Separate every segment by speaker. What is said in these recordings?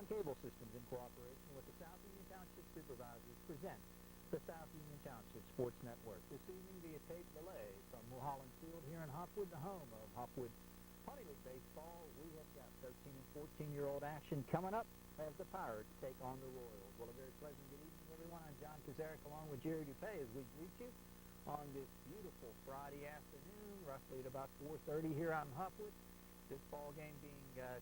Speaker 1: Cable Systems, in cooperation with the South Union Township Supervisors, present the South Union Township Sports Network. This evening via tape delay from Mulholland Field here in Hopwood, the home of Hopwood Pony League Baseball. We have got 13 and 14-year-old action coming up as the Pirates take on the Royals. Well, a very pleasant good evening, everyone. I'm John Kazarek along with Jerry Dupay as we greet you on this beautiful Friday afternoon, roughly at about 4:30 here out in Hopwood. This ball game being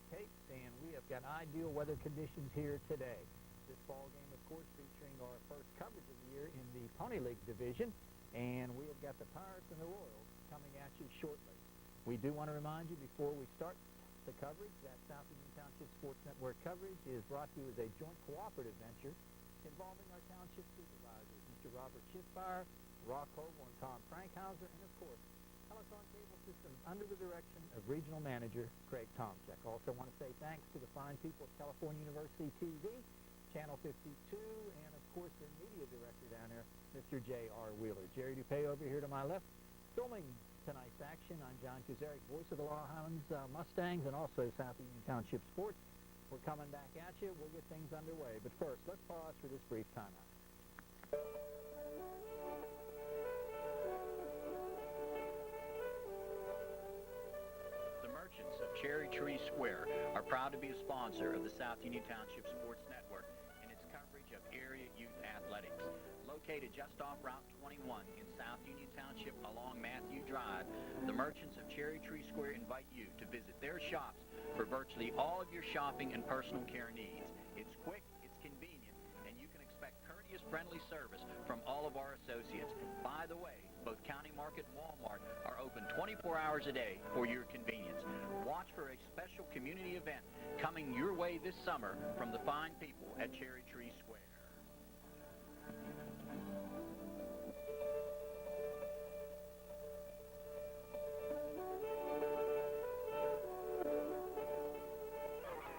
Speaker 1: taped, and we have got ideal weather conditions here today. This ball game, of course, featuring our first coverage of the year in the Pony League division, and we have got the Pirates and the Royals coming at you shortly. We do want to remind you before we start the coverage that South Union Township Sports Network coverage is brought to you as a joint cooperative venture involving our township supervisors, Mr. Robert Schiffbauer, Rock Hogle, and Tom Frankhauser, and of course, Telephone Cable Systems under the direction of Regional Manager Craig Tomczyk. Also want to say thanks to the fine people at California University TV, Channel 52, and of course their media director down there, Mr. J.R. Wheeler. Jerry Dupay over here to my left, filming tonight's action. I'm John Kazarek, voice of the Law Highlands Mustangs and also South Union Township Sports. We're coming back at you. We'll get things underway. But first, let's pause for this brief timeout.
Speaker 2: The merchants of Cherry Tree Square are proud to be a sponsor of the South Union Township Sports Network and its coverage of area youth athletics. Located just off Route 21 in South Union Township along Matthew Drive, the merchants of Cherry Tree Square invite you to visit their shops for virtually all of your shopping and personal care needs. It's quick, it's convenient, and you can expect courteous, friendly service from all of our associates. By the way, both County Market and Walmart are open 24 hours a day for your convenience. Watch for a special community event coming your way this summer from the fine people at Cherry Tree Square.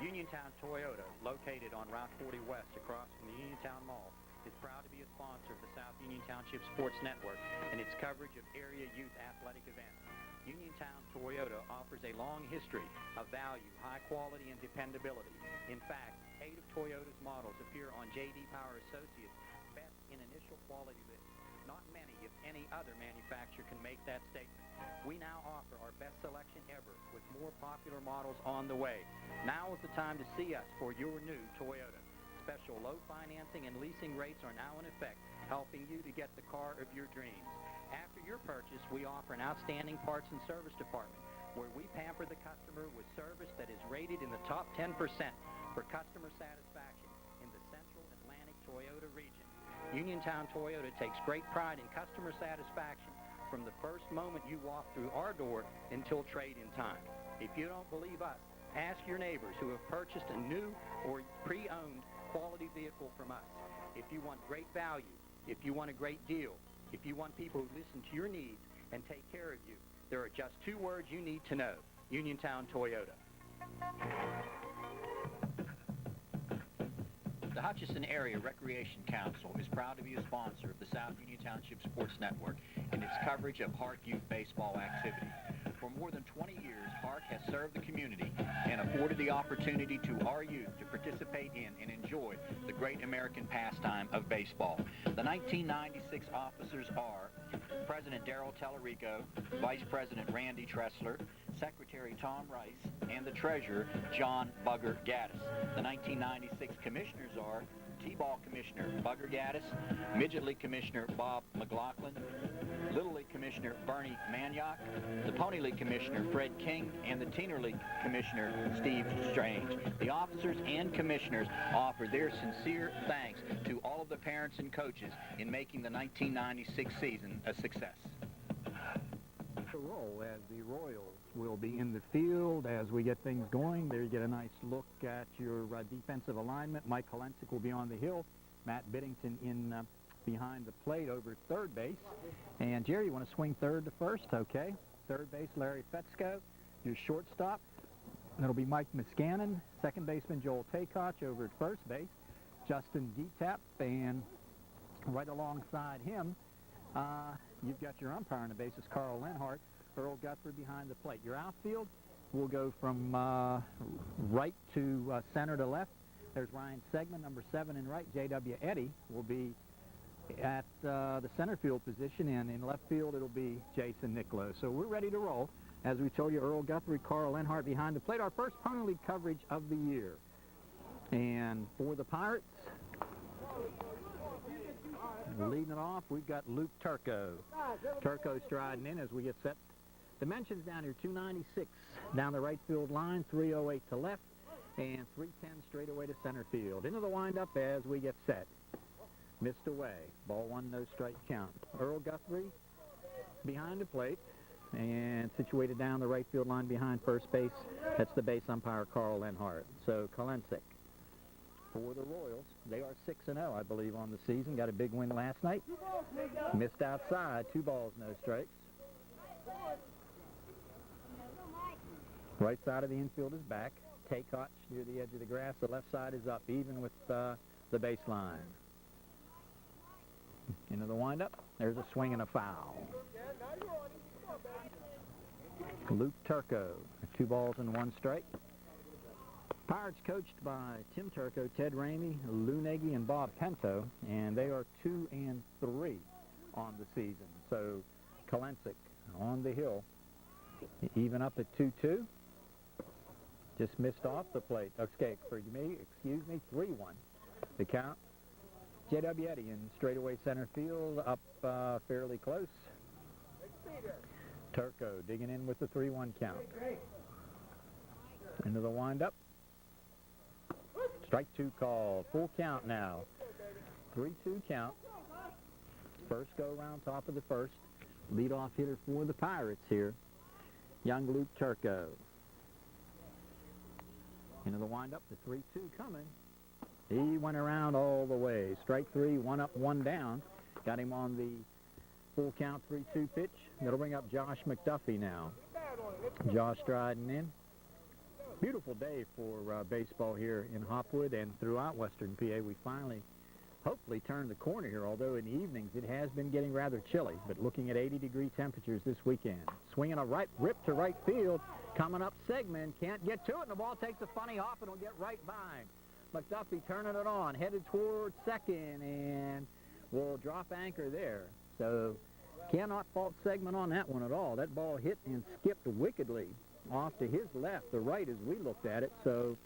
Speaker 2: Uniontown Toyota, located on Route 40 West across from the Uniontown Mall, is proud to be a sponsor of the South Union Township Sports Network and its coverage of area youth athletic events. Uniontown Toyota offers a long history of value, high quality, and dependability. In fact, 8 of Toyota's models appear on J.D. Power Associates' Best in Initial Quality list. Not many, if any, other manufacturer can make that statement. We now offer our best selection ever with more popular models on the way. Now is the time to see us for your new Toyota. Special low financing and leasing rates are now in effect, helping you to get the car of your dreams. After your purchase, we offer an outstanding parts and service department where we pamper the customer with service that is rated in the top 10% for customer satisfaction in the Central Atlantic Toyota region. Uniontown Toyota takes great pride in customer satisfaction from the first moment you walk through our door until trade-in time. If you don't believe us, ask your neighbors who have purchased a new or pre-owned quality vehicle from us. If you want great value, if you want a great deal, if you want people who listen to your needs and take care of you, there are just 2 words you need to know: Uniontown Toyota. The Hutchinson Area Recreation Council is proud to be a sponsor of the South Union Township Sports Network and its coverage of HARC youth baseball activity. For more than 20 years, HARC has served the community and afforded the opportunity to our youth to participate in and enjoy the great American pastime of baseball. The 1996 officers are President Darrell Tellerico, Vice President Randy Tressler, Secretary Tom Rice, and the Treasurer John Bugger Gaddis. The 1996 commissioners are T-Ball Commissioner Bugger Gaddis, Midget League Commissioner Bob McLaughlin, Little League Commissioner Bernie Maniok, the Pony League Commissioner Fred King, and the Teener League Commissioner Steve Strange. The officers and commissioners offer their sincere thanks to all of the parents and coaches in making the 1996 season a success.
Speaker 1: The roll as the Royals will be in the field as we get things going. There you get a nice look at your defensive alignment. Mike Kolensik will be on the hill. Matt Biddington in behind the plate over at third base. And Jerry, you want to swing third to first? Okay. Third base, Larry Fetzko. Your shortstop, that'll be Mike Miscannon. Second baseman, Joel Taykoch over at first base. Justin Getap, and right alongside him, you've got your umpire on the bases, Carl Lenhart. Earl Guthrie behind the plate. Your outfield will go from right to center to left There's Ryan Segman, number 7 in right. J.W. Eddy will be at the center field position, and in left field it'll be Jason Niccolo. So we're ready to roll. As we told you, Earl Guthrie, Carl Lenhart behind the plate. Our first Pony League coverage of the year. And for the Pirates, leading it off, we've got Luke Turco. Turco striding in as we get set. Dimensions down here, 296 down the right field line, 308 to left, and 310 straight away to center field. Into the windup as we get set. Missed away. Ball 1, no strike count. Earl Guthrie behind the plate and situated down the right field line behind first base. That's the base umpire, Carl Lenhart. So Kolensik for the Royals. They are 6-0, I believe, on the season. Got a big win last night. Missed outside. 2 balls, no strikes. Right side of the infield is back. Tay-Koch near the edge of the grass. The left side is up, even with the baseline. Into the windup. There's a swing and a foul. Luke Turco, 2 balls and 1 strike. Pirates coached by Tim Turco, Ted Ramey, Lou Nagy, and Bob Pinto, and they are 2-3 on the season. So Kolensik on the hill, even up at 2-2. Just missed off the plate. Excuse me, 3-1. The count. J.W. Eddy in straightaway center field, up fairly close. Turco digging in with the 3-1 count. Into the windup. Strike 2 call. Full count now. 3-2 count. First go around top of the first. Leadoff hitter for the Pirates here. Young Luke Turco. Into the windup. The 3-2 coming. He went around all the way. Strike 3, 1 up, 1 down. Got him on the full count 3-2 pitch. That'll bring up Josh McDuffie now. Josh striding in. Beautiful day for baseball here in Hopwood and throughout Western PA. We finally, hopefully, turned the corner here, although in the evenings it has been getting rather chilly, but looking at 80-degree temperatures this weekend. Swinging a right rip to right field. Coming up, Segman can't get to it, and the ball takes a funny hop and will get right by him. McDuffie turning it on, headed toward second, and will drop anchor there. So cannot fault Segman on that one at all. That ball hit and skipped wickedly off to his left, the right as we looked at it. So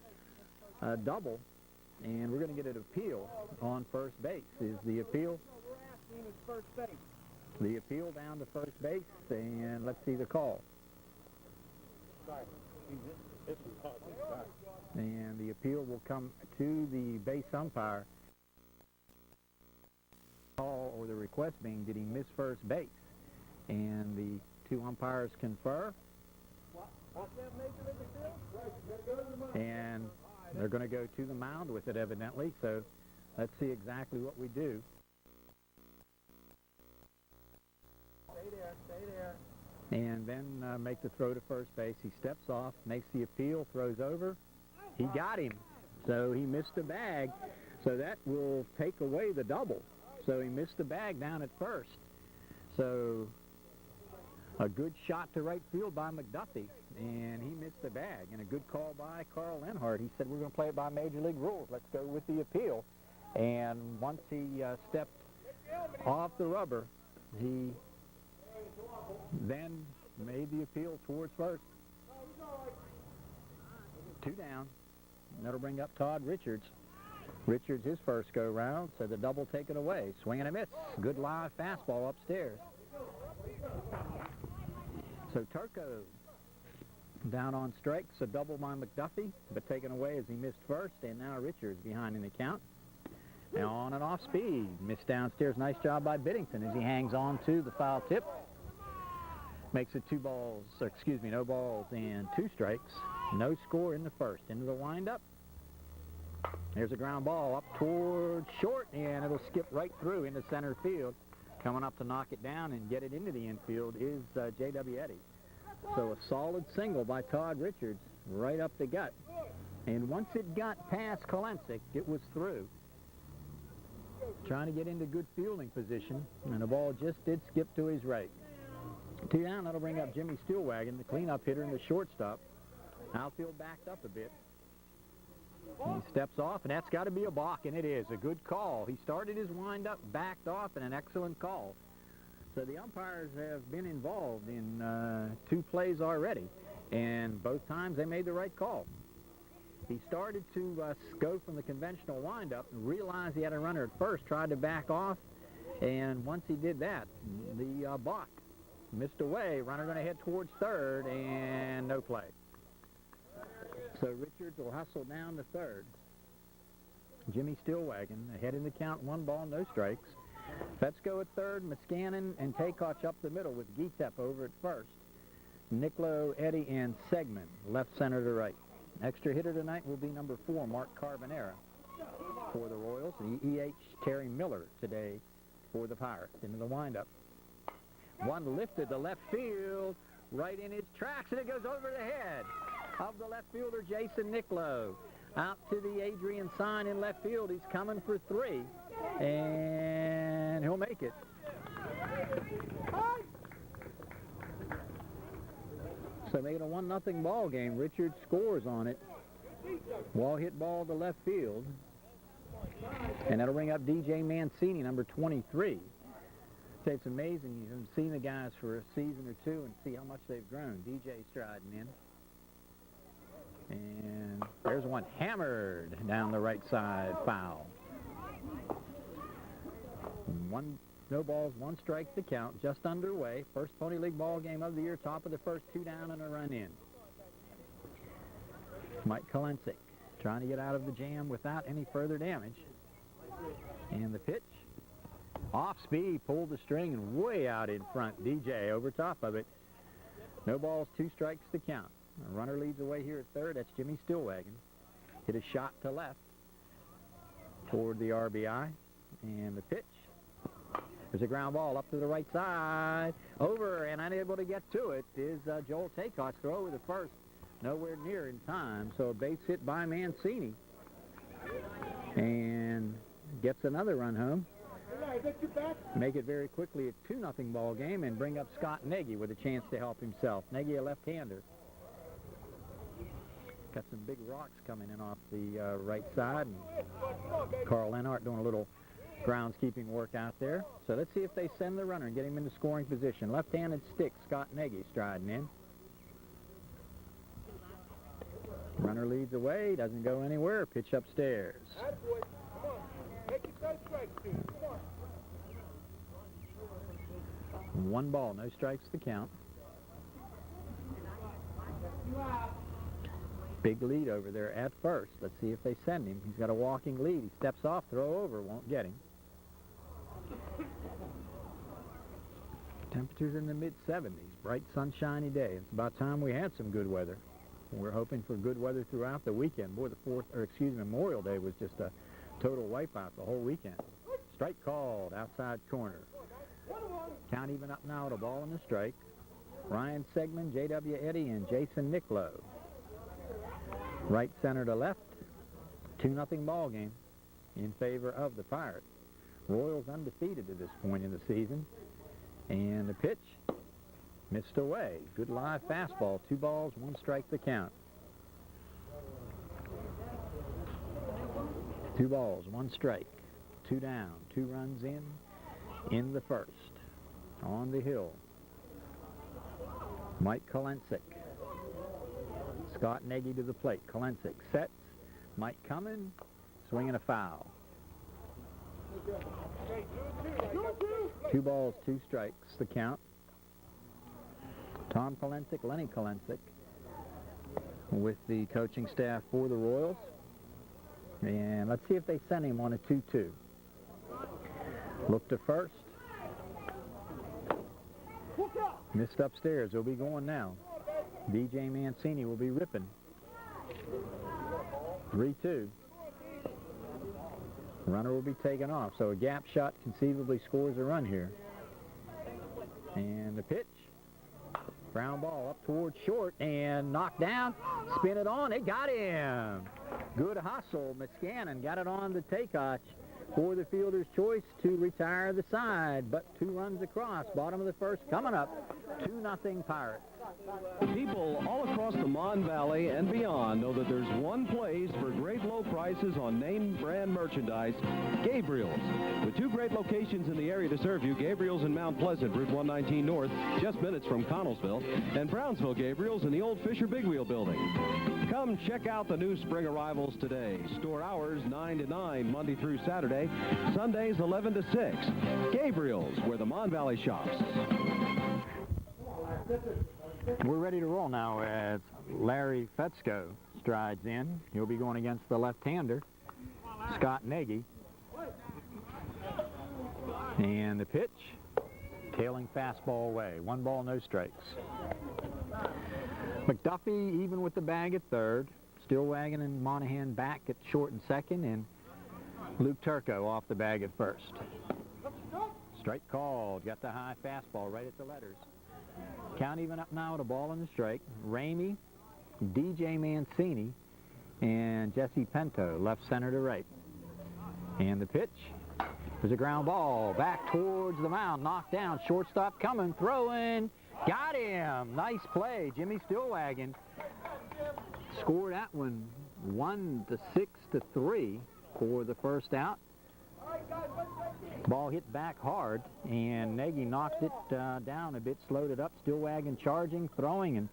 Speaker 1: a double, and we're going to get an appeal on first base. Is the appeal? The appeal down to first base, and let's see the call. And the appeal will come to the base umpire. Call or the request being, did he miss first base? And the 2 umpires confer. And they're going to go to the mound with it, evidently. So let's see exactly what we do. Stay there. And then make the throw to first base. He steps off, makes the appeal, throws over. He got him. So he missed the bag. So that will take away the double. So he missed the bag down at first. So a good shot to right field by McDuffie, and he missed the bag. And a good call by Carl Lenhart. He said, we're going to play it by Major League rules. Let's go with the appeal. And once he stepped off the rubber, he then made the appeal towards first. 2 down. And that'll bring up Todd Richards. Richards his first go-round, so the double taken away. Swing and a miss. Good live fastball upstairs. So Turco down on strikes, a double by McDuffie, but taken away as he missed first, and now Richards behind in the count. Now on and off speed. Missed downstairs. Nice job by Biddington as he hangs on to the foul tip. Makes it no balls and 2 strikes. No score in the first. Into the windup. There's a ground ball up toward short, and it'll skip right through into center field. Coming up to knock it down and get it into the infield is J.W. Eddy. So a solid single by Todd Richards right up the gut. And once it got past Kolensik, it was through. Trying to get into good fielding position, and the ball just did skip to his right. 2 down, that'll bring up Jimmy Steelwagon, the cleanup hitter and the shortstop. Outfield backed up a bit. He steps off, and that's got to be a balk, and it is. A good call. He started his windup, backed off, and an excellent call. So the umpires have been involved in 2 plays already, and both times they made the right call. He started to go from the conventional windup and realized he had a runner at first, tried to back off, and once he did that, the balk missed away. Runner going to head towards third, and no play. So Richards will hustle down to third. Jimmy Stillwagon ahead in the count, 1 ball, no strikes. Let's go at third. Muscannon and Takoch up the middle with Gietep over at first. Nicklow, Eddy, and Segman, left, center to right. Extra hitter tonight will be number 4, Mark Carbonera for the Royals. The EH, Terry Miller today for the Pirates. Into the windup. One lifted to left field, right in his tracks, and it goes over the head of the left fielder, Jason Nicklow. Out to the Adrian sign in left field. He's coming for 3, and he'll make it. So make it a 1-0 ball game. Richards scores on it. Wall hit ball to left field. And that'll bring up DJ Mancini, number 23. So it's amazing. You can see the guys for a season or 2 and see how much they've grown. DJ striding in. And there's one hammered down the right side, foul. No balls, 1 strike to count, just underway. First Pony League ball game of the year, top of the first, 2 down and a run in. Mike Kolensik trying to get out of the jam without any further damage. And the pitch, off speed, pulled the string and way out in front. DJ over top of it. No balls, 2 strikes to count. A runner leads away here at third. That's Jimmy Stillwagon. Hit a shot to left toward the RBI. And the pitch. There's a ground ball up to the right side. Over and unable to get to it is Joel Takoch. Throw over the first. Nowhere near in time. So a base hit by Mancini. And gets another run home. Make it very quickly a 2-0 ball game and bring up Scott Nagy with a chance to help himself. Nagy, a left-hander. Got some big rocks coming in off the right side. And Carl Lenhart doing a little groundskeeping work out there. So let's see if they send the runner and get him into scoring position. Left-handed stick, Scott Nagy striding in. Runner leads away, doesn't go anywhere. Pitch upstairs. 1 ball, no strikes to count. Big lead over there at first. Let's see if they send him. He's got a walking lead. He steps off, throw over, won't get him. Temperatures in the mid-70s. Bright, sunshiny day. It's about time we had some good weather. We're hoping for good weather throughout the weekend. Boy, Memorial Day was just a total wipeout the whole weekend. Strike called, outside corner. Count even up now at a ball and a strike. Ryan Segman, J.W. Eddy, and Jason Nicklow. Right center to left. 2-0 ball game in favor of the Pirates. Royals undefeated to this point in the season. And the pitch missed away. Good live fastball. 2 balls, 1 strike to count. 2 balls, 1 strike. 2 down. 2 runs in the first. On the hill, Mike Kolensik. Scott Nagy to the plate. Kolensik sets. Mike coming. Swinging a foul. 2 balls, 2 strikes. The count. Tom Kolensik, Lenny Kolensik with the coaching staff for the Royals. And let's see if they send him on a 2-2. Look to first. Missed upstairs. They'll be going now. DJ Mancini will be ripping. 3-2. Runner will be taken off. So a gap shot conceivably scores a run here. And the pitch. Ground ball up towards short and knocked down. Spin it on. It got him. Good hustle. Muscannon got it on to Takoch for the fielder's choice to retire the side. But 2 runs across. Bottom of the first coming up. 2-0 Pirates.
Speaker 3: People all across the Mon Valley and beyond know that there's one place for great low prices on name brand merchandise, Gabriel's. With 2 great locations in the area to serve you, Gabriel's in Mount Pleasant, Route 119 North, just minutes from Connellsville, and Brownsville Gabriel's in the old Fisher Big Wheel building. Come check out the new spring arrivals today. Store hours 9 to 9, Monday through Saturday, Sundays 11 to 6. Gabriel's, where the Mon Valley shops.
Speaker 1: We're ready to roll now as Larry Fetzko strides in. He'll be going against the left-hander, Scott Nagy. And the pitch, tailing fastball away. 1 ball, no strikes. McDuffie even with the bag at third. Stillwagon and Monahan back at short and second, and Luke Turco off the bag at first. Strike called. Got the high fastball right at the letters. Count even up now with a ball and a strike. Ramey, DJ Mancini, and Jesse Pinto, left center to right. And the pitch. There's a ground ball back towards the mound. Knocked down. Shortstop coming. Throwing. Got him. Nice play. Jimmy Stillwagon scored that one 1-6-3 for the first out. Ball hit back hard, and Nagy knocked it down a bit, slowed it up. Stillwagon charging, throwing, and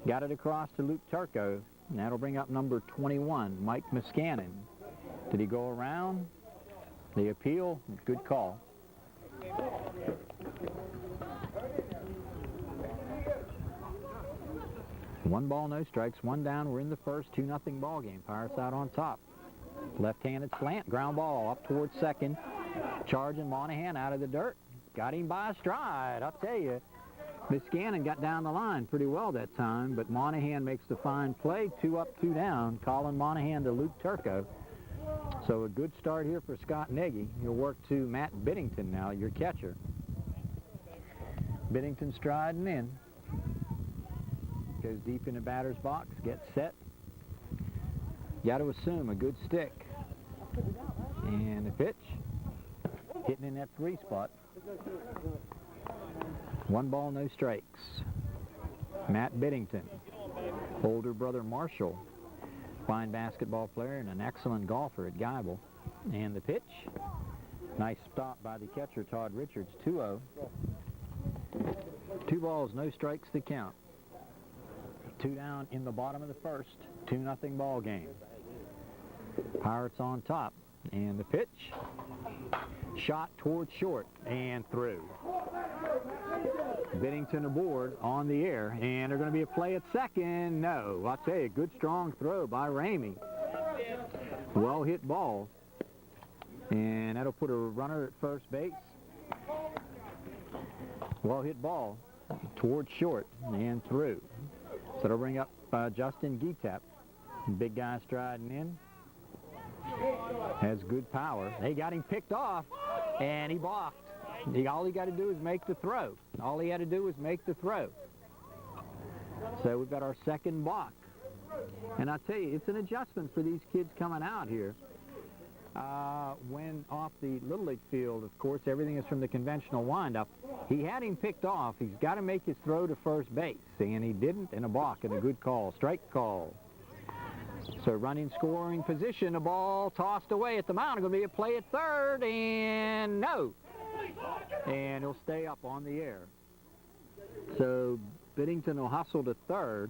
Speaker 1: got it across to Luke Turco. And that'll bring up number 21, Mike Muscanin. Did he go around? The appeal, good call. One ball, no strikes, 1 down. We're in the first, 2-0 ball game. Pirates out on top. Left-handed slant, ground ball up towards second. Charging Monahan out of the dirt. Got him by a stride. I'll tell you, Muscanin got down the line pretty well that time, but Monahan makes the fine play. 2 up, 2 down. Colin Monahan to Luke Turco. So a good start here for Scott Nagy. He'll work to Matt Biddington now, your catcher. Biddington striding in. Goes deep in the batter's box, gets set. Got to assume a good stick. And the pitch. Hitting in that 3 spot. 1 ball, no strikes. Matt Biddington. Older brother Marshall. Fine basketball player and an excellent golfer at Geibel. And the pitch. Nice stop by the catcher, Todd Richards. 2-0. 2 balls, no strikes to count. 2 down in the bottom of the first. 2-0 ball game. Pirates on top. And the pitch. Shot towards short and through. Biddington aboard on the air, and there's going to be a play at second. No, I'll tell you, good strong throw by Ramey. Well hit ball, and that'll put a runner at first base. Well hit ball towards short and through. So that'll bring up Justin Gietap. Big guy striding in. Has good power. They got him picked off, and he balked. All he got to do is make the throw. All he had to do was make the throw. So we've got our second balk. And I tell you, it's an adjustment for these kids coming out here. When off the Little League field, of course, everything is from the conventional windup. He had him picked off. He's got to make his throw to first base, and he didn't, and a balk, and a good call, strike call. So running scoring position, a ball tossed away at the mound. Going to be a play at third, and no. And he'll stay up on the air. So Biddington will hustle to third.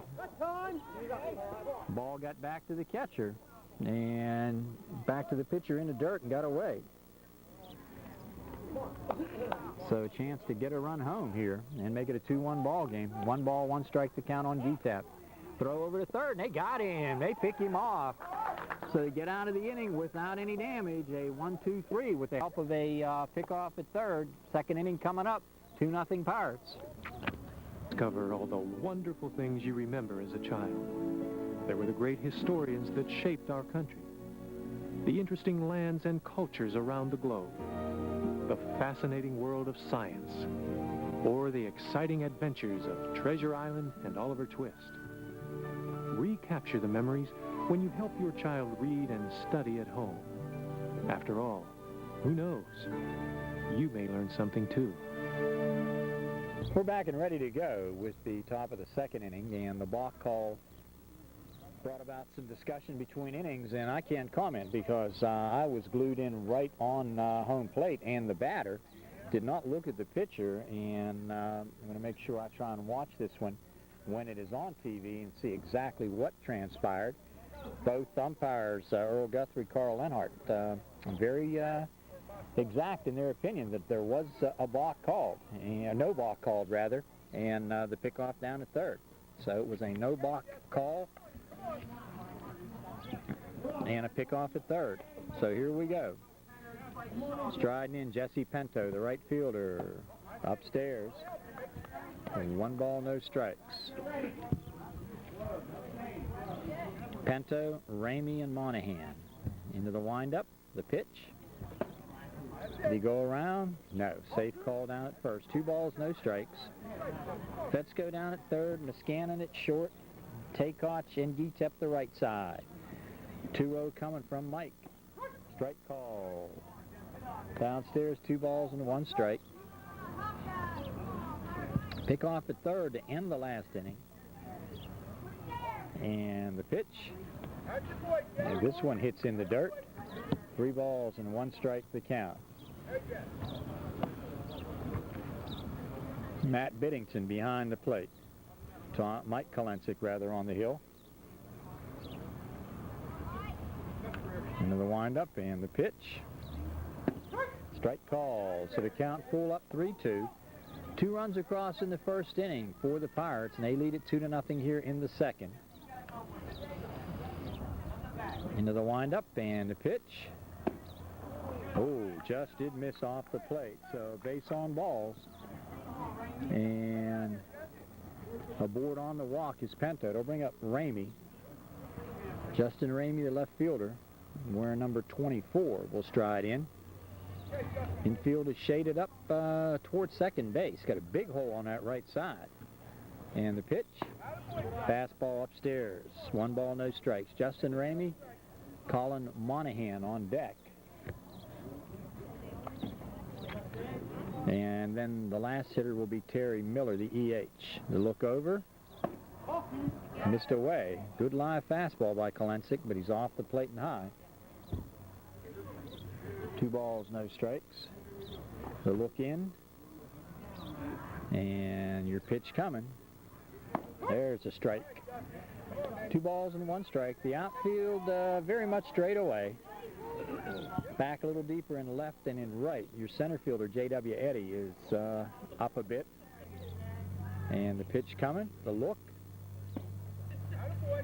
Speaker 1: Ball got back to the catcher, and back to the pitcher in the dirt and got away. So a chance to get a run home here and make it a 2-1 ball game. 1 ball, 1 strike to count on Gietap. Throw over to third, and they got him. They pick him off. So they get out of the inning without any damage. A 1-2-3 with the help of a pickoff at third. Second inning coming up. 2-0 Pirates.
Speaker 4: Discover all the wonderful things you remember as a child. There were the great historians that shaped our country. The interesting lands and cultures around the globe. The fascinating world of science. Or the exciting adventures of Treasure Island and Oliver Twist. Recapture the memories when you help your child read and study at home. After all, who knows? You may learn something too.
Speaker 1: We're back and ready to go with the top of the second inning, and the balk call brought about some discussion between innings, and I can't comment because I was glued in right on home plate, and the batter did not look at the pitcher, and I'm going to make sure I try and watch this one when it is on TV and see exactly what transpired. Both umpires, Earl Guthrie, Carl Lenhart, very exact in their opinion that there was a balk called, no balk called rather, and the pickoff down at third. So it was a no balk call and a pickoff at third. So here we go. Striding in Jesse Pinto, the right fielder, upstairs. And 1 ball, no strikes. Pinto, Ramey, and Monahan. Into the windup, the pitch. Did he go around? No. Safe call down at first. 2 balls, no strikes. Fetzko down at third, Niskanen at short. Takoch and Gietep the right side. 2-0 coming from Mike. Strike call. Downstairs, 2 balls and 1 strike. Pick off at third to end the last inning. And the pitch. And this one hits in the dirt. 3 balls and 1 strike the count. Matt Biddington behind the plate. Mike Kolensik rather on the hill. Into the windup and the pitch. Strike call. So the count full up 3-2. 2 runs across in the first inning for the Pirates, and they lead it 2-0 here in the second. Into the windup and the pitch. Oh, just did miss off the plate. So base on balls. And aboard on the walk is Pinto. It'll bring up Ramey. Justin Ramey, the left fielder, wearing number 24, will stride in. Infield is shaded up towards second base. Got a big hole on that right side. And the pitch. Fastball upstairs. 1 ball, no strikes. Justin Ramey, Colin Monahan on deck. And then the last hitter will be Terry Miller, the EH. The look over. Missed away. Good live fastball by Kolensik, but he's off the plate and high. 2 balls, no strikes. The look in. And your pitch coming. There's a strike. 2 balls and 1 strike. The outfield very much straight away. Back a little deeper in left and in right. Your center fielder, J.W. Eddy, is up a bit. And the pitch coming. The look.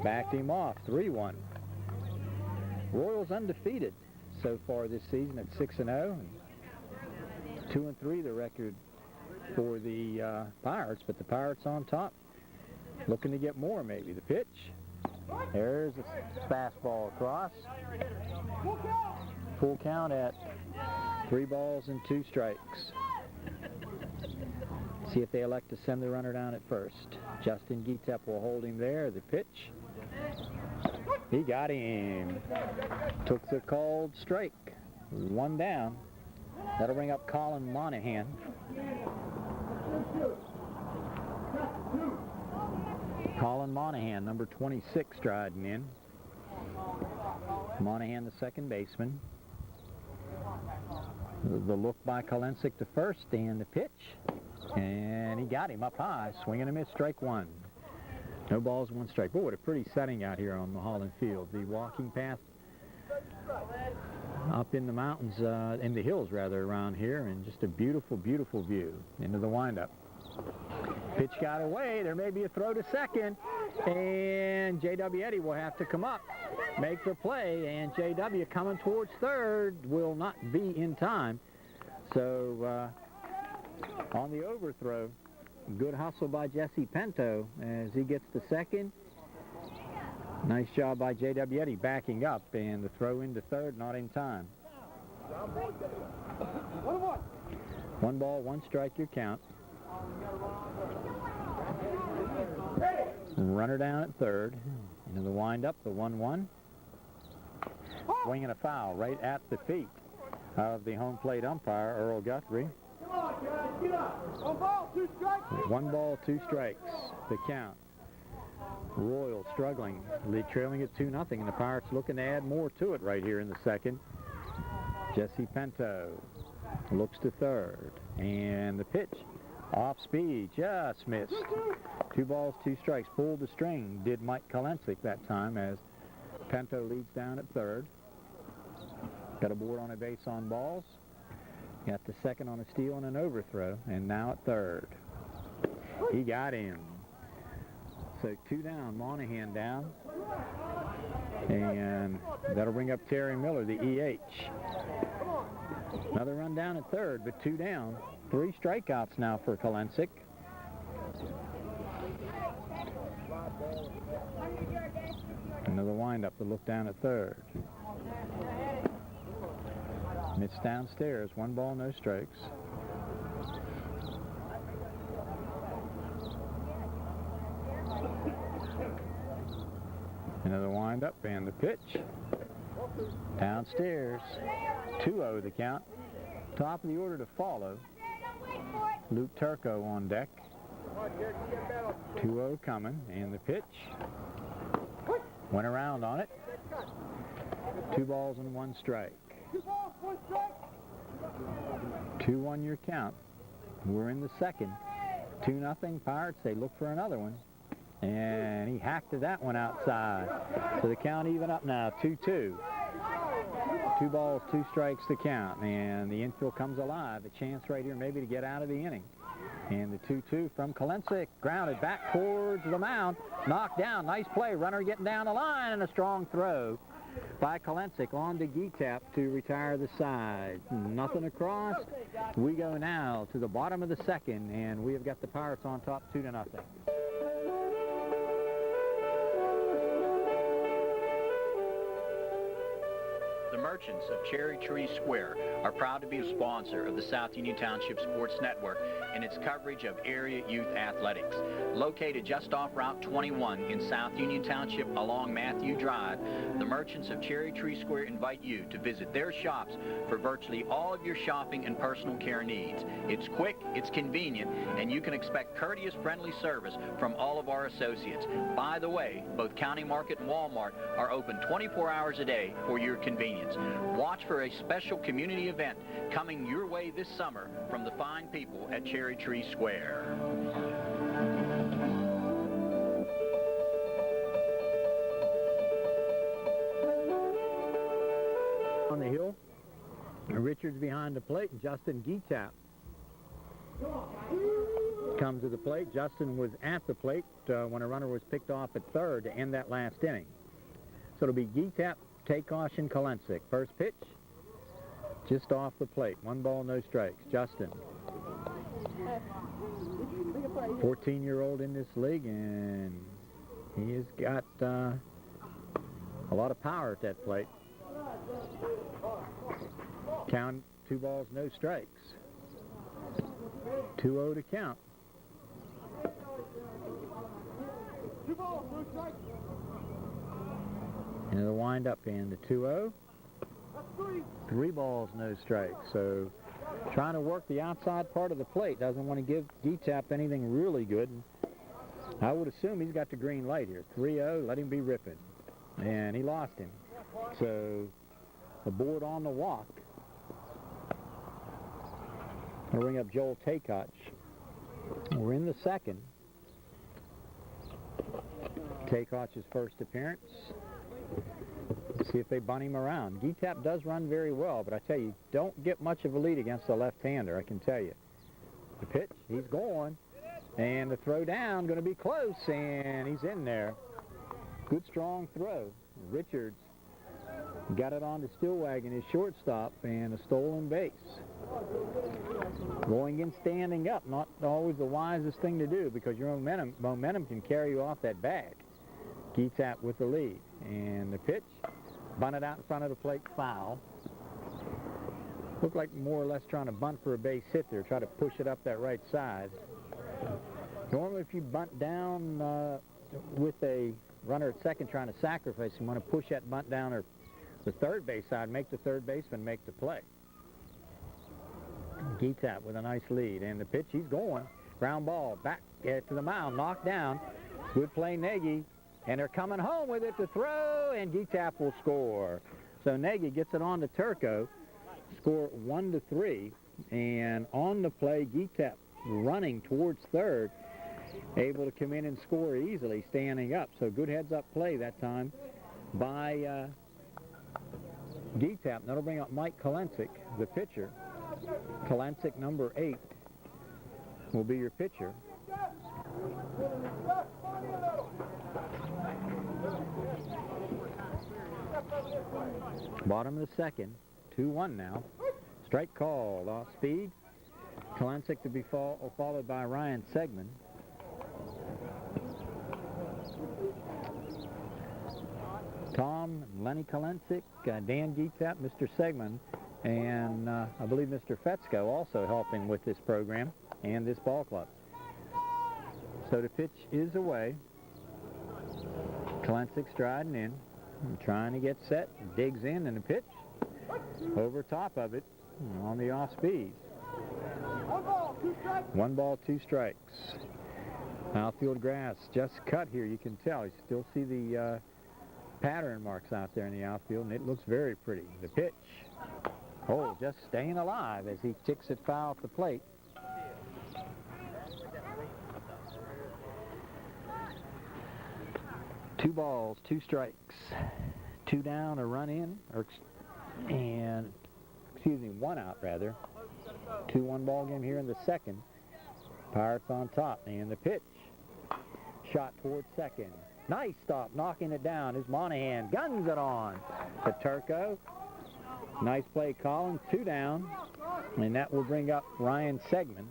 Speaker 1: Backed him off. 3-1. Royals undefeated so far this season at 6-0. 2-3 the record for the Pirates, but the Pirates on top. Looking to get more, maybe. The pitch. There's a fastball across. Full count at 3 balls and 2 strikes. See if they elect to send the runner down at first. Justin Gietep will hold him there. The pitch. He got him. Took the called strike. 1 down. That'll bring up Colin Monahan. Colin Monahan, number 26, striding in. Monahan, the second baseman. The look by Kolensik to first, and the pitch. And he got him up high. Swing and a miss, strike 1. No balls, 1 strike. Boy, what a pretty setting out here on Mulholland Field. The walking path up in the mountains, in the hills rather, around here, and just a beautiful, beautiful view. Into the windup. Pitch got away. There may be a throw to second, and J.W. Eddy will have to come up, make the play, and J.W. coming towards third will not be in time. So on the overthrow, good hustle by Jesse Pinto as he gets to second. Nice job by J.W. Eddy backing up, and the throw into third, not in time. 1 ball, 1 strike, your count. Runner down at third. Into the windup, the 1-1. Swing and a foul right at the feet of the home plate umpire, Earl Guthrie. 1 ball, 2 strikes, the count. Royal struggling, trailing at 2-0, and the Pirates looking to add more to it right here in the second. Jesse Pinto looks to third, and the pitch off speed, just missed. 2 balls, 2 strikes, pulled the string, did Mike Kolensic that time, as Pinto leads down at third. Got a board on a base on balls. Got the second on a steal and an overthrow, and now at third. He got him. So 2 down, Monahan down. And that'll bring up Terry Miller, the EH. Another run down at third, but 2 down. 3 strikeouts now for Kolensic. Another windup to look down at third. Mitch downstairs, 1 ball, no strikes. Another windup and the pitch. Downstairs, 2-0 the count. Top of the order to follow. Luke Turco on deck. 2-0 coming, and the pitch. Went around on it. 2 balls and 1 strike. 2-1 your count. We're in the second. 2-0 Pirates. They look for another one. And he hacked that one outside. So the count even up now, 2-2. 2 balls, 2 strikes to count. And the infield comes alive. A chance right here maybe to get out of the inning. And the 2-2 from Kolensic. Grounded back towards the mound. Knocked down. Nice play. Runner getting down the line, and a strong throw by Kolensic on to Getap to retire the side. Nothing across. We go now to the bottom of the second, and we have got the Pirates on top 2-0.
Speaker 2: The Merchants of Cherry Tree Square are proud to be a sponsor of the South Union Township Sports Network and its coverage of area youth athletics. Located just off Route 21 in South Union Township along Matthew Drive, the Merchants of Cherry Tree Square invite you to visit their shops for virtually all of your shopping and personal care needs. It's quick, it's convenient, and you can expect courteous, friendly service from all of our associates. By the way, both County Market and Walmart are open 24 hours a day for your convenience. Watch for a special community event coming your way this summer from the fine people at Cherry Tree Square.
Speaker 1: On the hill, Richards behind the plate, and Justin Getap comes to the plate. Justin was at the plate when a runner was picked off at third to end that last inning. So it'll be Getap, Takeosh, and Kolensic. First pitch, just off the plate. 1 ball, no strikes. Justin, 14-year-old in this league, and he has got a lot of power at that plate. Count, 2 balls, no strikes. 2-0 to count.
Speaker 5: 2 balls, no strikes.
Speaker 1: Another wind-up and the 2-0. 3 balls, no strikes. So trying to work the outside part of the plate. Doesn't want to give Getap anything really good. I would assume he's got the green light here. 3-0, let him be ripping. And he lost him. So the board on the walk. I'll bring up Joel Takeosh. We're in the second. Takeosh's first appearance. See if they bunt him around. Getap does run very well, but I tell you, don't get much of a lead against a left-hander, I can tell you. The pitch, he's going, and the throw down, going to be close, and he's in there. Good, strong throw. Richards got it on to Stillwagon, his shortstop, and a stolen base. Going in standing up, not always the wisest thing to do, because your momentum can carry you off that bag. Getap with the lead, and the pitch, bunted out in front of the plate, foul. Looked like more or less trying to bunt for a base hit there, try to push it up that right side. Normally if you bunt down with a runner at second trying to sacrifice, you want to push that bunt down or the third base side, make the third baseman make the play. Geetap with a nice lead, and the pitch, he's going. Ground ball, back to the mound, knocked down. Good play, Nagy, and they're coming home with it to throw, and Geetap will score. So Nagy gets it on to Turco, score 1-3, and on the play, Geetap running towards third, able to come in and score easily, standing up. So good heads-up play that time by Geetap. That'll bring up Mike Kalensik, the pitcher. Kalensik, number 8, will be your pitcher. Bottom of the second, 2-1 now. Strike called off speed. Kalensik to be followed by Ryan Segman. Tom, Lenny Kalensik, Dan Geetap, Mr. Segman, and I believe Mr. Fetzko also helping with this program and this ball club. So the pitch is away. Kalensik striding in, trying to get set, digs in, and the pitch over top of it on the off speed. 1 ball, 2 strikes. Outfield grass just cut here. You can tell. You still see the pattern marks out there in the outfield, and it looks very pretty. The pitch. Oh, just staying alive as he kicks it foul off the plate. Two balls, 2 strikes. 2 down, a run in, and 1 out rather. 2-1 ball game here in the second. Pirates on top, and the pitch. Shot towards second. Nice stop, knocking it down is Monahan. Guns it on to Turco. Nice play, Collins. 2 down, and that will bring up Ryan Segman.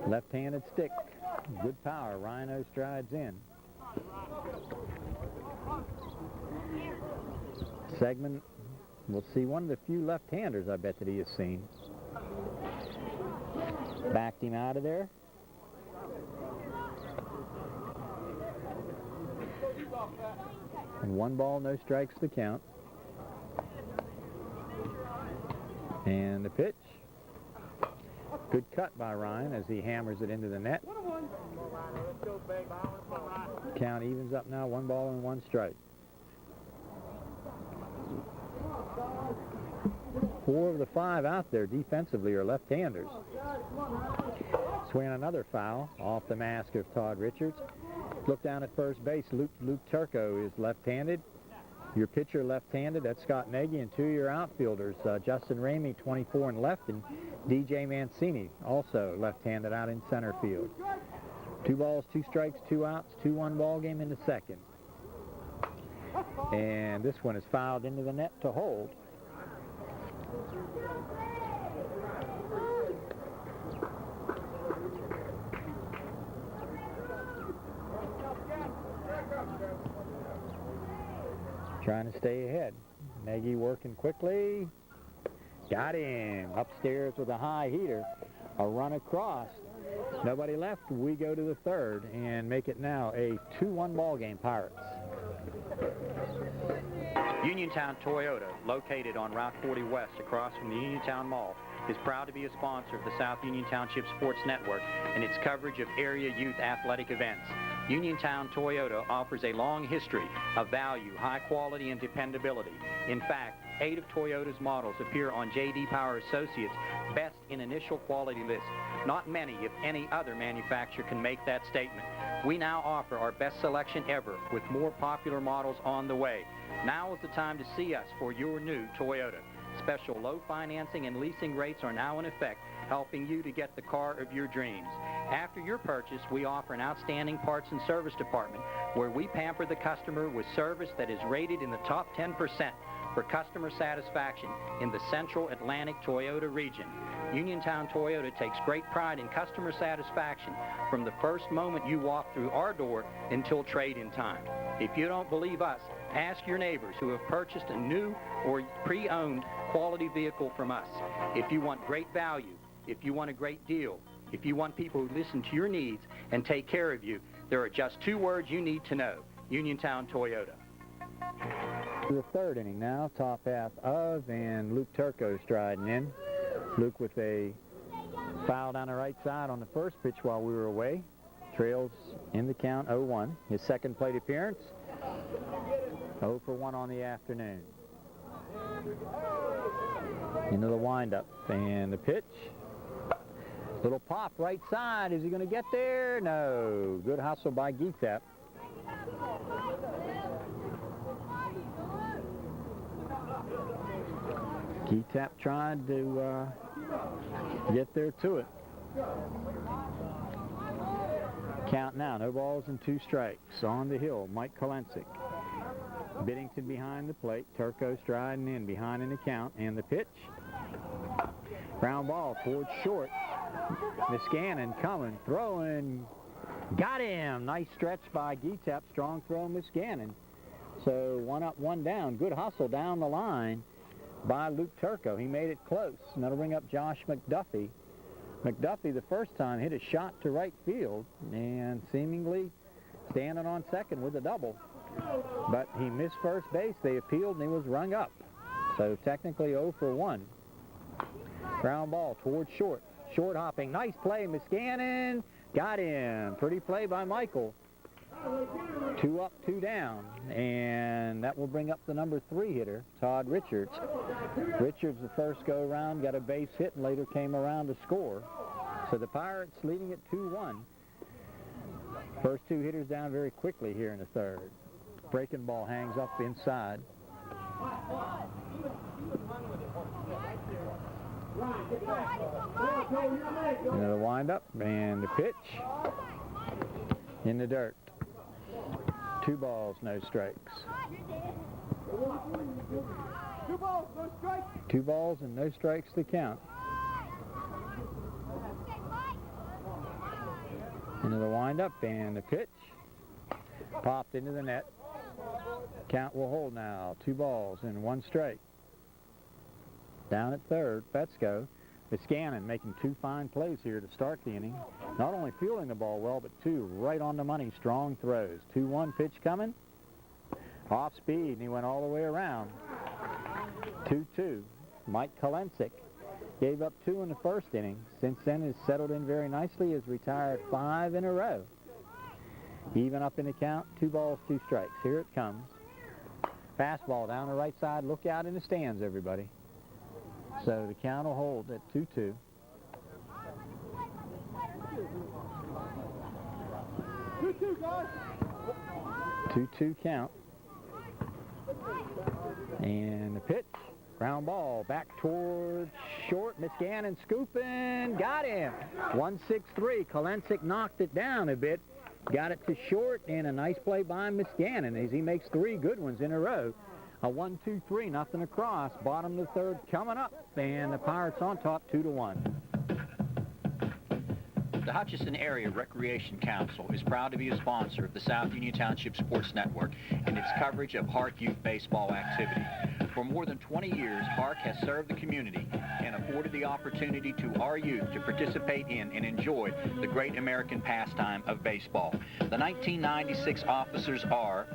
Speaker 1: Left-handed stick. Good power. Rhino strides in. Segman will see one of the few left-handers I bet that he has seen. Backed him out of there. And 1 ball, no strikes to count. And the pitch. Good cut by Ryan as he hammers it into the net. Count evens up now, 1 ball and 1 strike. 4 of the 5 out there defensively are left-handers. Swing another foul off the mask of Todd Richards. Look down at first base. Luke Turco is left-handed. Your pitcher left-handed, that's Scott Nagy, and 2 of your outfielders, Justin Ramey, 24 and left, and DJ Mancini, also left-handed out in center field. 2 balls, 2 strikes, 2 outs, 2-1 ball game in the second. And this one is fouled into the net to hold. Trying to stay ahead. Nagy working quickly. Got him. Upstairs with a high heater. A run across. Nobody left. We go to the third and make it now a 2-1 ball game, Pirates.
Speaker 2: Uniontown Toyota, located on Route 40 West across from the Uniontown Mall, is proud to be a sponsor of the South Union Township Sports Network and its coverage of area youth athletic events. Uniontown Toyota offers a long history of value, high quality, and dependability. In fact, 8 of Toyota's models appear on J.D. Power Associates' Best in Initial Quality list. Not many, if any other manufacturer can make that statement. We now offer our best selection ever with more popular models on the way. Now is the time to see us for your new Toyota. Special low financing and leasing rates are now in effect, helping you to get the car of your dreams. After your purchase, we offer an outstanding parts and service department where we pamper the customer with service that is rated in the top 10% for customer satisfaction in the Central Atlantic Toyota region. Uniontown Toyota takes great pride in customer satisfaction from the first moment you walk through our door until trade-in time. If you don't believe us, ask your neighbors who have purchased a new or pre-owned quality vehicle from us. If you want great value, if you want a great deal, if you want people who listen to your needs and take care of you, there are just 2 words you need to know: Uniontown Toyota.
Speaker 1: The third inning now, top half of, and Luke Turco striding in. Luke with a foul down the right side on the first pitch while we were away. Trails in the count 0-1. His second plate appearance. 0 for 1 on the afternoon. Into the windup and the pitch. Little pop right side. Is he going to get there? No. Good hustle by Geetap. Geetap tried to get there to it. Count now, no balls and 2 strikes. On the hill, Mike Kolensik. Biddington behind the plate. Turco striding in behind in the count. And the pitch. Ground ball towards short. Muscannon coming, throwing. Got him. Nice stretch by Geetap. Strong throw, Muscannon. So 1 up, 1 down. Good hustle down the line by Luke Turco. He made it close. And that'll bring up Josh McDuffie. McDuffie, the first time, hit a shot to right field and seemingly standing on second with a double. But he missed first base. They appealed and he was rung up. So technically 0 for 1. Ground ball towards short. Short hopping. Nice play, Muscannon. Got him. Pretty play by Michael. 2 up, 2 down. And that will bring up the number 3 hitter, Todd Richards. Richards, the first go-around, got a base hit and later came around to score. So the Pirates leading it 2-1. First 2 hitters down very quickly here in the third. Breaking ball hangs up inside. Into the windup and the pitch in the dirt. 2 balls, no strikes.
Speaker 5: 2 balls, no strikes.
Speaker 1: 2 balls and no strikes to count. Into the windup and the pitch. Popped into the net. Count will hold now. 2 balls and 1 strike. Down at third, Fetzko. Muscannon making 2 fine plays here to start the inning. Not only fielding the ball well, but 2 right on the money, strong throws. 2-1 pitch coming. Off speed, and he went all the way around. 2-2. Mike Kolensik gave up 2 in the first inning. Since then has settled in very nicely, has retired 5 in a row. Even up in the count, 2 balls, 2 strikes. Here it comes. Fastball down the right side. Look out in the stands, everybody. So the count will hold at 2-2.
Speaker 5: 2-2, guys.
Speaker 1: 2-2 count. And the pitch. Ground ball back towards short. Muscannon scooping. Got him. 1-6-3. Kolensik knocked it down a bit. Got it to short, and a nice play by Muscannon as he makes 3 good ones in a row. A 1-2-3, nothing across. Bottom of the third coming up, and the Pirates on top 2-1.
Speaker 2: The Hutchinson Area Recreation Council is proud to be a sponsor of the South Union Township Sports Network and its coverage of HARC youth baseball activity. For more than 20 years, HARC has served the community and afforded the opportunity to our youth to participate in and enjoy the great American pastime of baseball. The 1996 officers are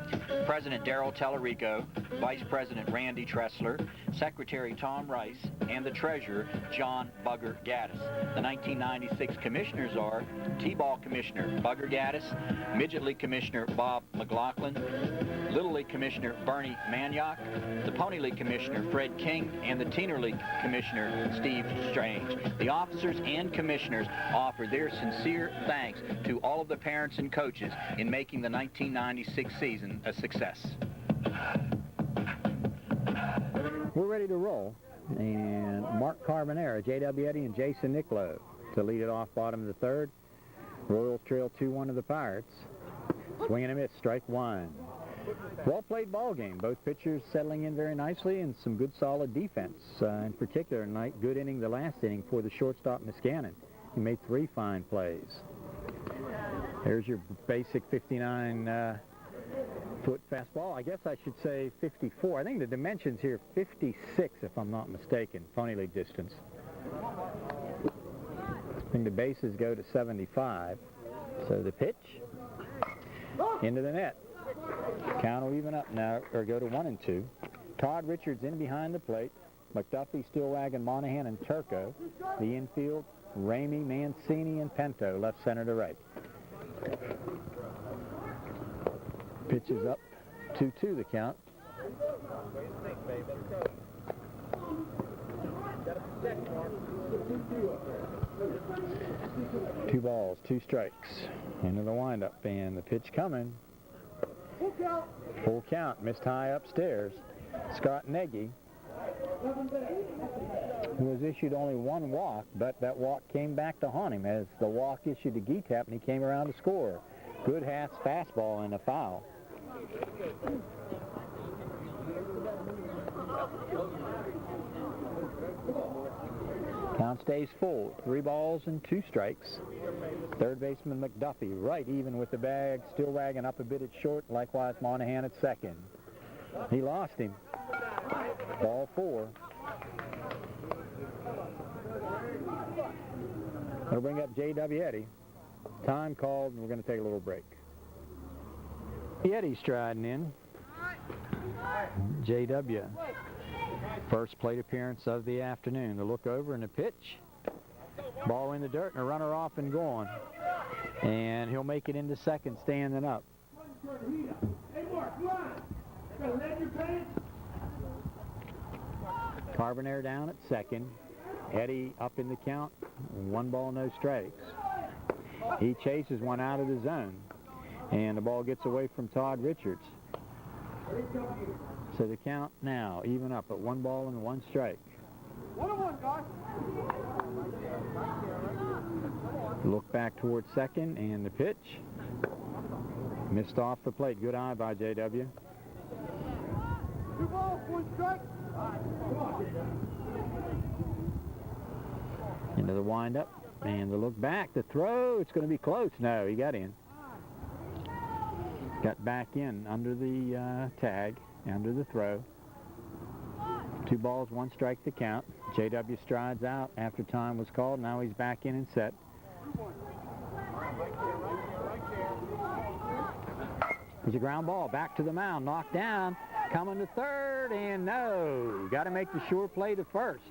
Speaker 2: President Darrell Tellerico, Vice President Randy Tressler, Secretary Tom Rice, and the Treasurer John Bugger Gaddis. The 1996 commissioners are T-Ball Commissioner Bugger Gaddis, Midget League Commissioner Bob McLaughlin, Little League Commissioner Bernie Maniok, the Pony League Commissioner Fred King, and the Teener League Commissioner Steve Strange. The officers and commissioners offer their sincere thanks to all of the parents and coaches in making the 1996 season a success.
Speaker 1: We're ready to roll, and Mark Carbonera, J.W. Eddy, and Jason Niccolo to lead it off bottom of the third. Royals trail 2-1 to the Pirates. Swing and a miss, strike 1. Well-played ball game. Both pitchers settling in very nicely and some good solid defense. In particular tonight, good inning the last inning for the shortstop Muscannon. He made 3 fine plays. There's your basic 59-foot fastball. I guess I should say 54. I think the dimensions here 56, if I'm not mistaken, Pony League distance. I think the bases go to 75. So the pitch into the net. Count will even up now, or go to 1-2. Todd Richards in behind the plate. McDuffie, Stillwagon, Monahan, and Turco. The infield, Ramey, Mancini, and Pinto, left center to right. Pitch is up, 2-2 the count. 2 balls, 2 strikes. Into the windup, and the pitch coming. Full count, missed high upstairs. Scott Nagy, who was issued only 1 walk, but that walk came back to haunt him as the walk issued to Geetap, and he came around to score. Good Haas fastball and a foul. Count stays full, 3 balls and 2 strikes. Third baseman McDuffie right even with the bag, Stillwagon up a bit at short, likewise Monahan at second. He lost him. Ball 4. That'll bring up J.W. Eddy. Time called, and we're going to take a little break. Eddy striding in. J.W. First plate appearance of the afternoon. The look over and the pitch. Ball in the dirt and a runner off and gone. And he'll make it into second standing up. Carbonaire down at second. Eddy up in the count. 1 ball, no strikes. He chases one out of the zone. And the ball gets away from Todd Richards. So the count now even up at 1 ball and 1 strike.
Speaker 5: 1-1, guys.
Speaker 1: Look back towards second, and the pitch missed off the plate. Good eye by J.W.
Speaker 5: 2 balls, 1 strike.
Speaker 1: Into the windup, and the look back, the throw. It's going to be close. No, he got in. Got back in under the tag, under the throw. 2 balls, 1 strike to count. J.W. strides out after time was called. Now he's back in and set. There's a ground ball back to the mound, knocked down, coming to third, and no. Got to make the sure play to first.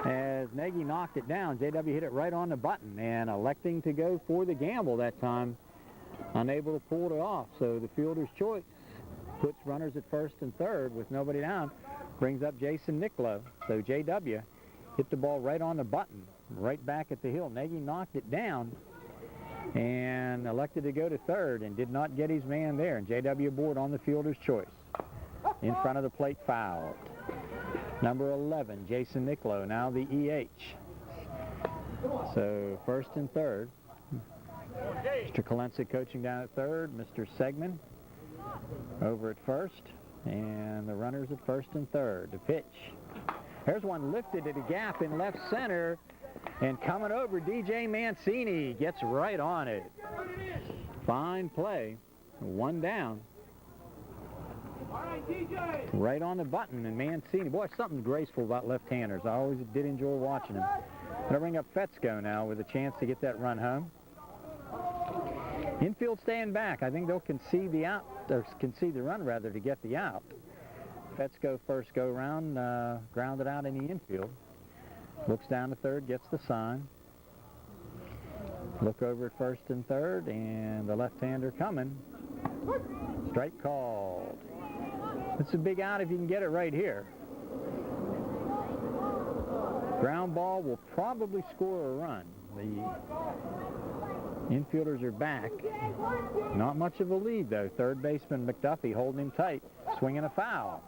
Speaker 1: As Nagy knocked it down, J.W. hit it right on the button, and electing to go for the gamble that time, unable to pull it off. So the fielder's choice puts runners at first and third with nobody down, brings up Jason Nicklow. So J.W. hit the ball right on the button, right back at the hill. Nagy knocked it down and elected to go to third and did not get his man there. And J.W. aboard on the fielder's choice. In front of the plate, fouled. Number 11, Jason Nicklow, now the EH. So first and third. Mr. Kalensic coaching down at third. Mr. Segman over at first. And the runners at first and third. The pitch. There's one lifted at a gap in left center. And coming over, DJ Mancini gets right on it. Fine play. 1 down. Right on the button, and Mancini. Boy, something graceful about left-handers. I always did enjoy watching them. Going to bring up Fetzko now with a chance to get that run home. Infield staying back. I think they'll concede the out, or concede the run rather, to get the out. Fetzko first go round, grounded out in the infield. Looks down to third, gets the sign. Look over at first and third, and the left-hander coming. Strike called. It's a big out if you can get it right here. Ground ball will probably score a run. The infielders are back. Not much of a lead, though. Third baseman McDuffie holding him tight, swinging a foul.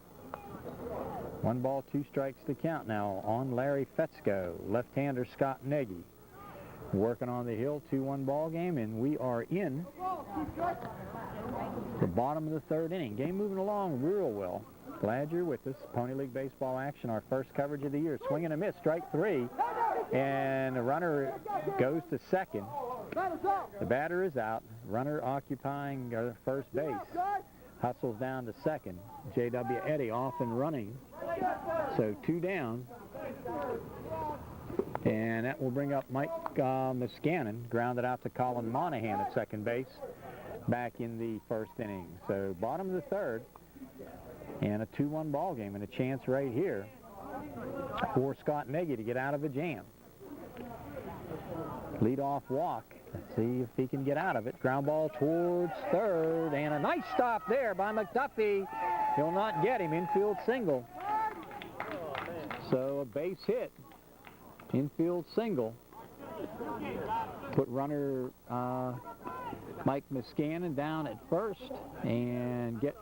Speaker 1: 1 ball, 2 strikes to count now on Larry Fetzko. Left-hander Scott Nagy working on the hill. 2-1 ball game, and we are in the bottom of the third inning. Game moving along real well. Glad you're with us. Pony League Baseball action, our first coverage of the year. Swing and a miss, strike 3. And the runner goes to second. The batter is out. Runner occupying first base. Hustles down to second. J.W. Eddy off and running. So 2 down. And that will bring up Mike Muscannon, grounded out to Colin Monahan at second base. back in the first inning. So bottom of the third, and a 2-1 ball game, and a chance right here for Scott Nagy to get out of a jam. Leadoff walk. Let's see if he can get out of it. Ground ball towards third, and a nice stop there by McDuffie. He'll not get him. Infield single. So a base hit. Infield single. Put runner Mike Miscannon down at first and get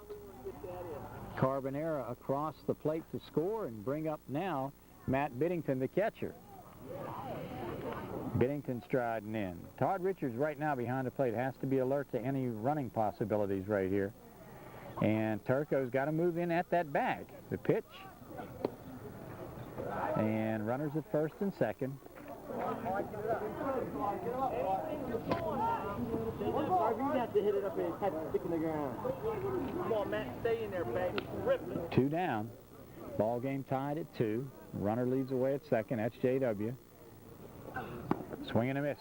Speaker 1: Carbonera across the plate to score and bring up now Matt Biddington, the catcher. Biddington striding in. Todd Richards right now behind the plate has to be alert to any running possibilities right here. And Turco's got to move in at that bag. The pitch. And runners at first and second.
Speaker 5: You have to hit it up and catch it, stick in the ground. Come on, Matt, stay in there, baby. Rip it.
Speaker 1: 2 down. Ball game tied at 2. Runner leads away at second. That's JW. Swing and a miss.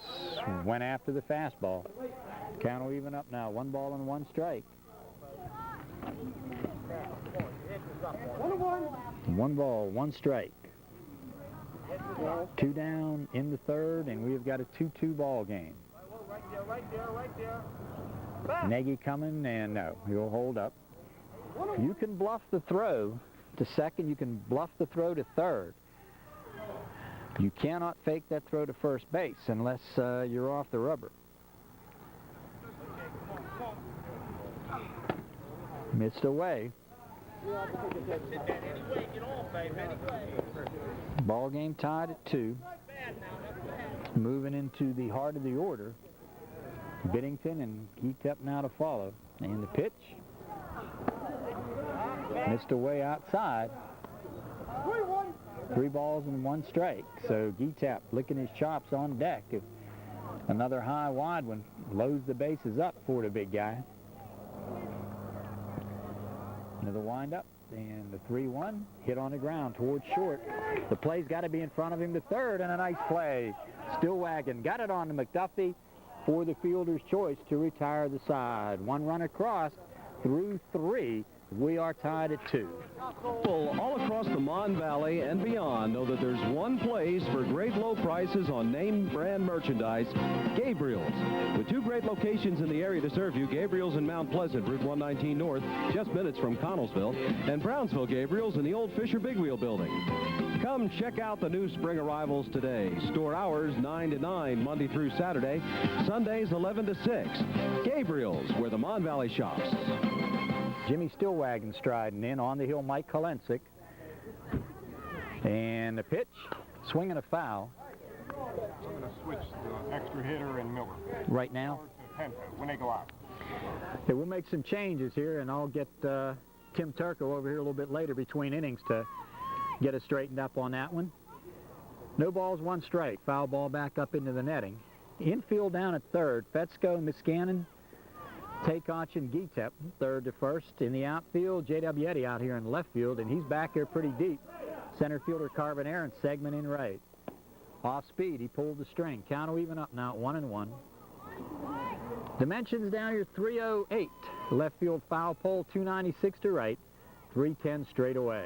Speaker 1: Went after the fastball. Count will even up now. 1 ball and 1 strike. 1 ball, 1 strike. 2 down in the third, and we have got a 2-2 ball game.
Speaker 5: Right there.
Speaker 1: Nagy coming, and no, he'll hold up. You can bluff the throw to second. You can bluff the throw to third. You cannot fake that throw to first base unless you're off the rubber. Missed away. Ball game tied at 2. Moving into the heart of the order. Biddington and Geetep now to follow. And the pitch. Missed away outside. 3 balls and 1 strike. So Geetep licking his chops on deck. If another high wide one loads the bases up for the big guy. Another windup, and the 3-1 hit on the ground towards short. The play's got to be in front of him to third, and a nice play. Stillwagon got it on to McDuffie for the fielder's choice to retire the side. 1 run across through 3. We are tied at 2.
Speaker 3: All across the Mon Valley and beyond know that there's one place for great low prices on name brand merchandise, Gabriel's. With 2 great locations in the area to serve you, Gabriel's in Mount Pleasant, Route 119 North, just minutes from Connellsville, and Brownsville Gabriel's in the old Fisher Big Wheel building. Come check out the new spring arrivals today. Store hours 9 to 9, Monday through Saturday, Sundays 11 to 6. Gabriel's, where the Mon Valley shops.
Speaker 1: Jimmy Stillwagon striding in. On the hill, Mike Kolensik. And the pitch, swinging a foul.
Speaker 5: I'm going to switch the extra hitter and Miller.
Speaker 1: Right now?
Speaker 5: When they go out.
Speaker 1: Okay, we'll make some changes here, and I'll get Tim Turco over here a little bit later between innings to get us straightened up on that one. No balls, 1 strike. Foul ball back up into the netting. Infield down at third. Fetzko, Miscannon, Takoch, and Geetep, third to first. In the outfield, J.W. Eddy out here in left field, and he's back here pretty deep. Center fielder Carbonera and Segment in right. Off speed, he pulled the string. Count even up now at 1-1. Dimensions down here, 308. Left field foul pole, 296 to right. 310 straight away.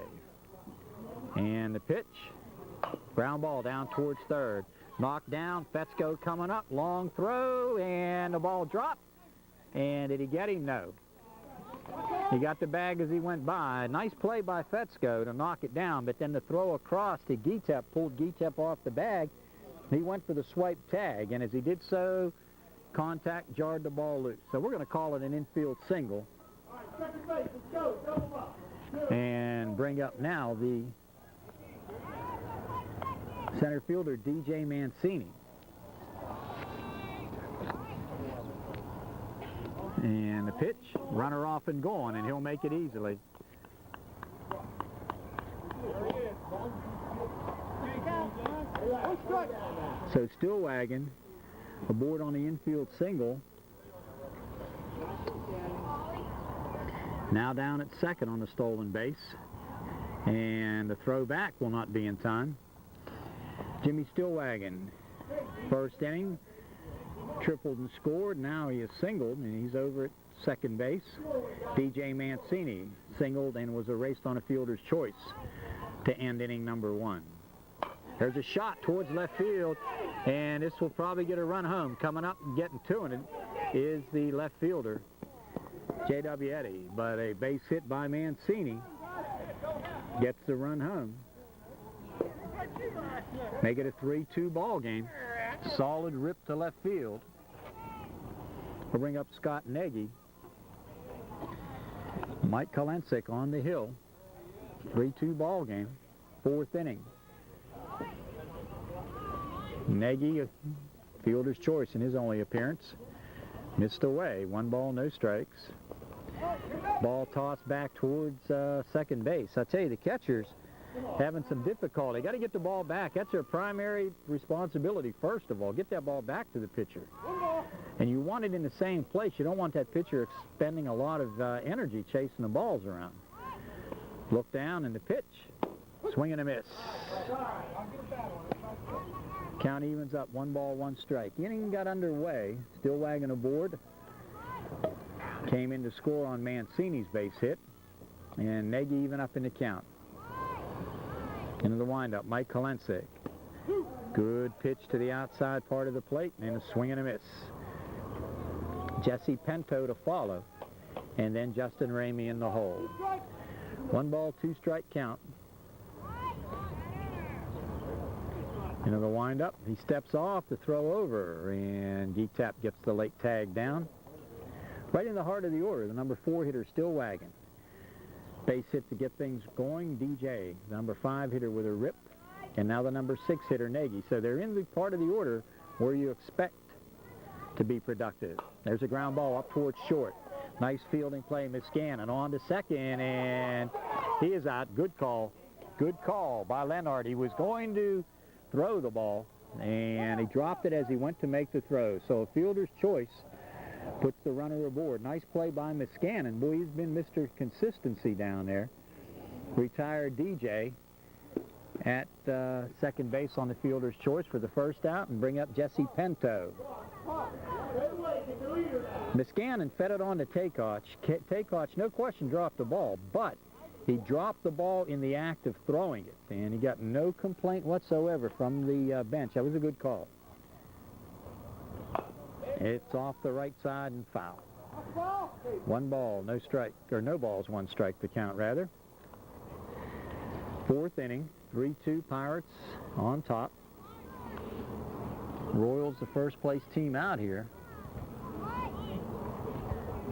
Speaker 1: And the pitch, ground ball down towards third. Knocked down, Fetzko coming up, long throw, and the ball dropped. And did he get him? No. He got the bag as he went by. Nice play by Fetzko to knock it down, but then the throw across to Geetep pulled Geetep off the bag. He went for the swipe tag, and as he did so, contact jarred the ball loose. So we're going to call it an infield single. And bring up now the center fielder, DJ Mancini. And the pitch, runner off and going, and he'll make it easily. So Stillwagon aboard on the infield single. Now down at second on the stolen base. And the throw back will not be in time. Jimmy Stillwagon, first inning, tripled and scored. Now he is singled, and he's over at second base. DJ Mancini singled and was erased on a fielder's choice to end inning number 1. There's a shot towards left field, and this will probably get a run home. Coming up and getting to it is the left fielder, J.W. Eddy, but a base hit by Mancini gets the run home. Make it a 3-2 ball game. Solid rip to left field. We'll bring up Scott Nagy. Mike Kolensik on the hill. 3-2 ball game. 4th inning. Nagy, fielder's choice in his only appearance. Missed away. 1 ball, no strikes. Ball tossed back towards second base. I tell you, the catcher's having some difficulty. Got to get the ball back. That's their primary responsibility, first of all. Get that ball back to the pitcher. And you want it in the same place. You don't want that pitcher expending a lot of energy chasing the balls around. Look down and the pitch. Swing and a miss. Count evens up. 1 ball, 1 strike. Inning got underway. Still wagging aboard. Came in to score on Mancini's base hit. And Nagy even up in the count. Into the windup, Mike Kolensik. Good pitch to the outside part of the plate, and a swing and a miss. Jesse Pinto to follow, and then Justin Ramey in the hole. 1 ball, 2 strike count. Into the windup, he steps off to throw over, and G-Tap gets the late tag down. Right in the heart of the order, the number 4 hitter still wagging. Base hit to get things going, DJ, the number 5 hitter with a rip, and now the number 6 hitter, Nagy. So they're in the part of the order where you expect to be productive. There's a ground ball up towards short. Nice fielding play, Miscannon on to second, and he is out. Good call. Good call by Leonard. He was going to throw the ball, and he dropped it as he went to make the throw. So a fielder's choice puts the runner aboard. Nice play by Miscannon. Boy, he's been Mr. Consistency down there. Retired DJ at second base on the fielder's choice for the first out, and bring up Jesse Pinto. Miscannon fed it on to Takeoch. Takeoch, no question, dropped the ball, but he dropped the ball in the act of throwing it, and he got no complaint whatsoever from the bench. That was a good call. It's off the right side and foul. 1 ball, no strike, or no balls, 1 strike to count, rather. 4th inning, 3-2 Pirates on top. Royals the first place team out here.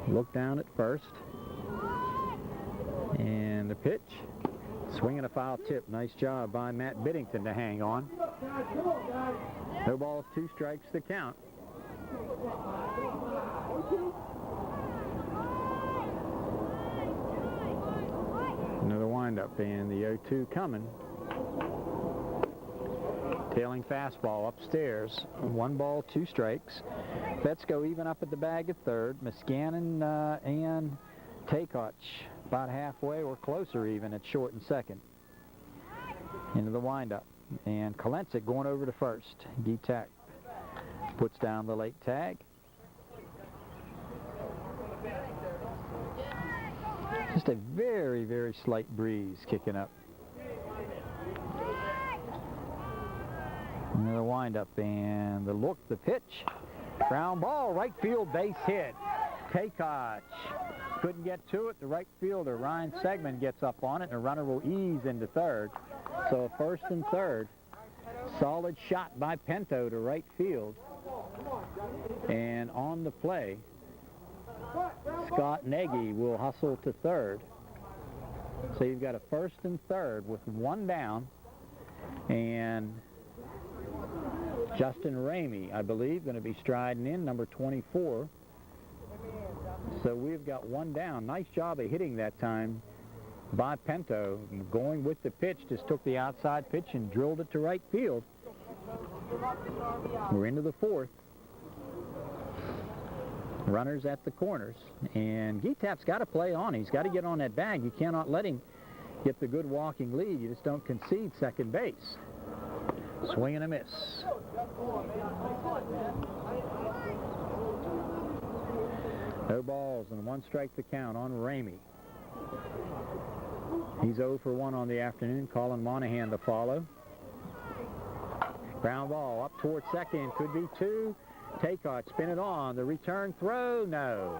Speaker 1: Look down at first. And the pitch. Swing and a foul tip. Nice job by Matt Biddington to hang on. No balls, 2 strikes to count. Another windup, and the 0-2 coming. Tailing fastball upstairs. 1 ball, 2 strikes. Let's go even up at the bag at third. Miscannon and Takeoch about halfway or closer even at short and second. Into the windup. And Kolensik going over to first. G-Tac puts down the late tag. Just a very, very slight breeze kicking up. Another windup, and the look, the pitch. Ground ball, right field, base hit. Takeoch couldn't get to it. The right fielder, Ryan Segman, gets up on it, and a runner will ease into third. So first and third. Solid shot by Pinto to right field. And on the play, Scott Nagy will hustle to third. So you've got a first and third with 1 down. And Justin Ramey, I believe, going to be striding in, number 24. So we've got 1 down. Nice job of hitting that time by Pinto. Going with the pitch, just took the outside pitch and drilled it to right field. We're into the 4th. Runners at the corners. And G-Tap's got to play on. He's got to get on that bag. You cannot let him get the good walking lead. You just don't concede second base. Swing and a miss. No balls and 1 strike to count on Ramey. He's 0 for 1 on the afternoon. Colin Monahan to follow. Ground ball up towards second. Could be 2. Taycott spin it on. The return throw, no.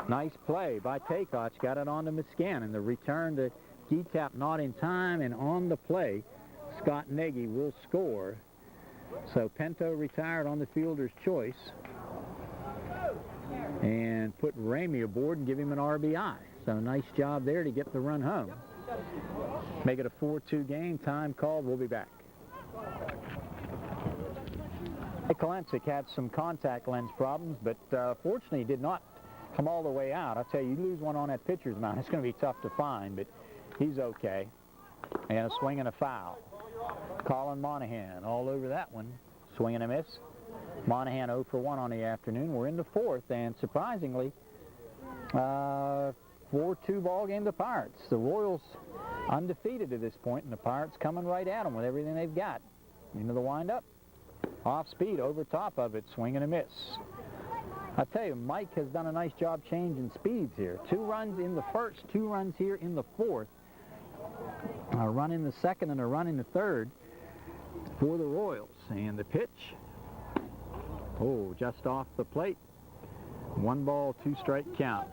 Speaker 1: Nice play by Taycott. Got it on to Muscannon. The return to Getap not in time, and on the play, Scott Nagy will score. So Pinto retired on the fielder's choice and put Ramey aboard and give him an RBI. So nice job there to get the run home. Make it a 4-2 game. Time called. We'll be back. Kalensic had some contact lens problems, but fortunately did not come all the way out. I'll tell you, you lose one on that pitcher's mound, it's going to be tough to find, but he's okay. And a swing and a foul. Colin Monahan all over that one. Swing and a miss. Monahan 0 for 1 on the afternoon. We're in the 4th, and surprisingly, 4-2 ball game, the Pirates. The Royals undefeated to this point, and the Pirates coming right at them with everything they've got. Into the windup. Off speed, over top of it, swing and a miss. I tell you, Mike has done a nice job changing speeds here. 2 runs in the first, 2 runs here in the 4th. A run in the 2nd and a run in the 3rd for the Royals. And the pitch, oh, just off the plate. 1 ball, 2 strike count.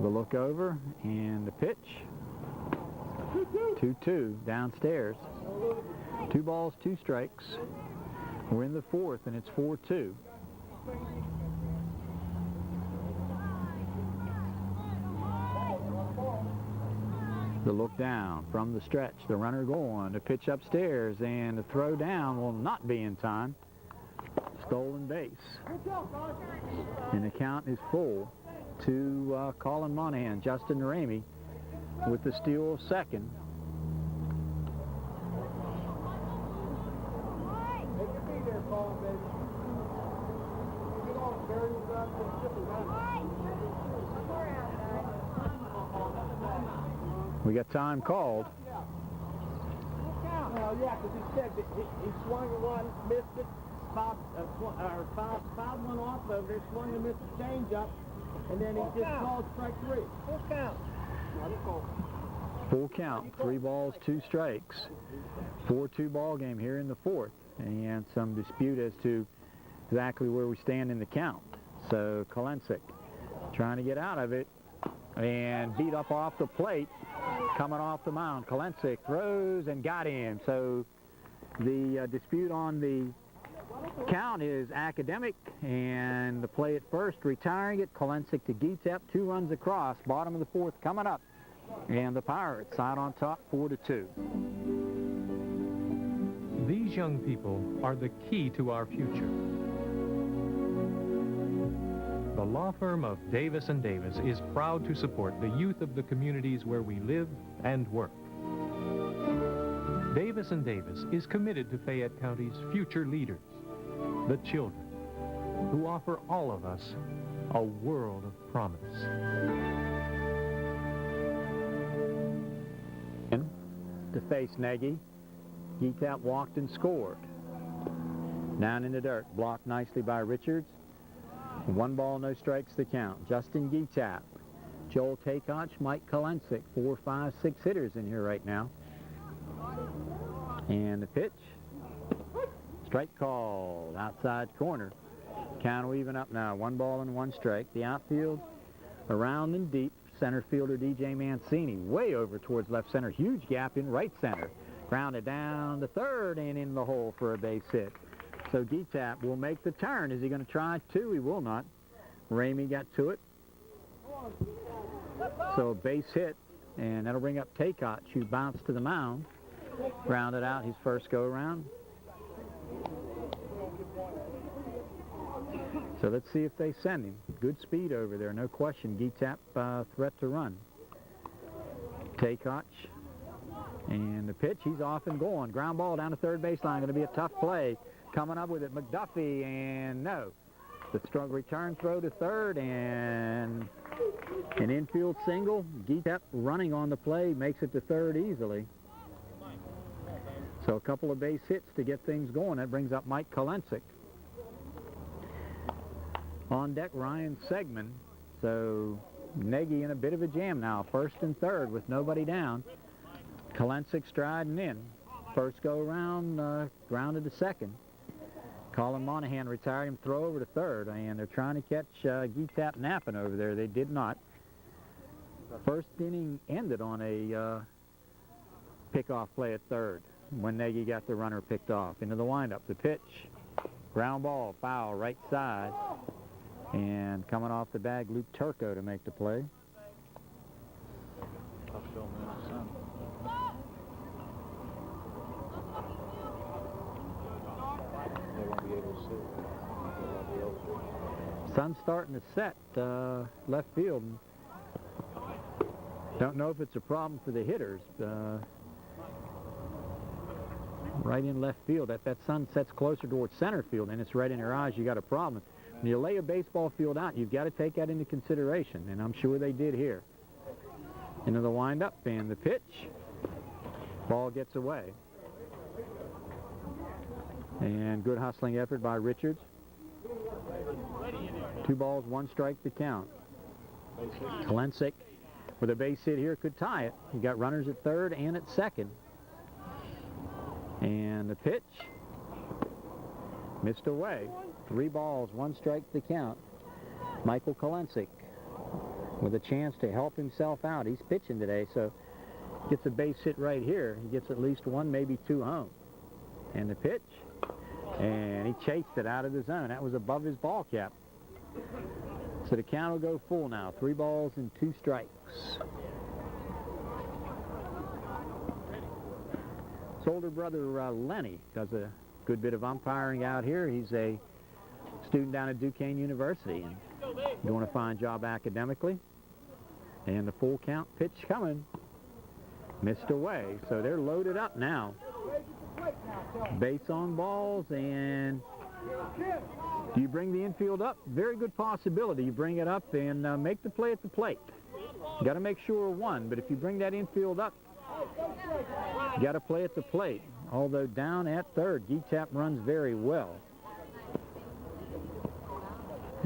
Speaker 1: The look over and the pitch. 2-2 downstairs. 2 balls, 2 strikes. We're in the 4th, and it's 4-2. The look down from the stretch. The runner going. The pitch upstairs, and the throw down will not be in time. Stolen base. And the count is full to Colin Monahan. Justin Ramey with the steal of second. We got time called.
Speaker 5: Well, yeah, because he said that he swung one, missed it, fouled one off of it, swung and missed the change-up, and then he just called strike 3. Full count.
Speaker 1: Full count. 3 balls, 2 strikes. 4-2 ball game here in the 4th. And some dispute as to exactly where we stand in the count. So Kalensic trying to get out of it and beat up off the plate. Coming off the mound, Kalensic throws and got him. So the dispute on the count is academic, and the play at first, retiring it. Kalensic to Getap, 2 runs across. Bottom of the 4th coming up, and the Pirates out on top, 4-2.
Speaker 4: These young people are the key to our future. The law firm of Davis & Davis is proud to support the youth of the communities where we live and work. Davis & Davis is committed to Fayette County's future leaders, the children, who offer all of us a world of promise.
Speaker 1: To face Nagy, Getap walked and scored. Down in the dirt, blocked nicely by Richards. 1 ball, no strikes to count. Justin Getap, Joel Taycott, Mike Kalensic, 4, 5, 6 hitters in here right now. And the pitch, strike called, outside corner. Count will even up now, 1 ball and 1 strike. The outfield around and deep. Center fielder DJ Mancini way over towards left center. Huge gap in right center. Grounded down to third and in the hole for a base hit. So Getap will make the turn. Is he going to try 2? He will not. Ramey got to it. So a base hit, and that'll bring up Taycott, who bounced to the mound. Grounded out his first go-around. So let's see if they send him. Good speed over there, no question. Getap threat to run. Taycott. And the pitch, he's off and going. Ground ball down to third baseline. Going to be a tough play. Coming up with it, McDuffie, and no. The strong return throw to third, and an infield single. Getap running on the play, makes it to third easily. So a couple of base hits to get things going. That brings up Mike Kolensik. On deck, Ryan Segman. So Nagy in a bit of a jam now. First and third with nobody down. Kolensik striding in. First go around, grounded to second. Colin Monahan retired him, throw over to third, and they're trying to catch Geetap napping over there. They did not. First inning ended on a pickoff play at third when Nagy got the runner picked off. Into the windup, the pitch, ground ball, foul, right side. And coming off the bag, Luke Turco to make the play. Sun's starting to set left field. Don't know if it's a problem for the hitters. Right in left field, that sun sets closer towards center field and it's right in your eyes, you got a problem. When you lay a baseball field out, you've got to take that into consideration, and I'm sure they did here. Into the windup and the pitch. Ball gets away. And good hustling effort by Richards. 2 balls, 1 strike to count. Kolensik with a base hit here could tie it. You got runners at third and at second. And the pitch missed away. 3 balls, 1 strike to count. Michael Kolensik with a chance to help himself out. He's pitching today, so gets a base hit right here. He gets at least 1, maybe 2 home. And the pitch, and he chased it out of the zone. That was above his ball cap. So the count will go full now. 3 balls and 2 strikes. His older brother Lenny does a good bit of umpiring out here. He's a student down at Duquesne University and doing a fine job academically. And the full count pitch coming. Missed away. So they're loaded up now. Base on balls, and do you bring the infield up? Very good possibility. You bring it up and make the play at the plate. You got to make sure of 1, but if you bring that infield up, you got to play at the plate. Although down at third, Geetap runs very well.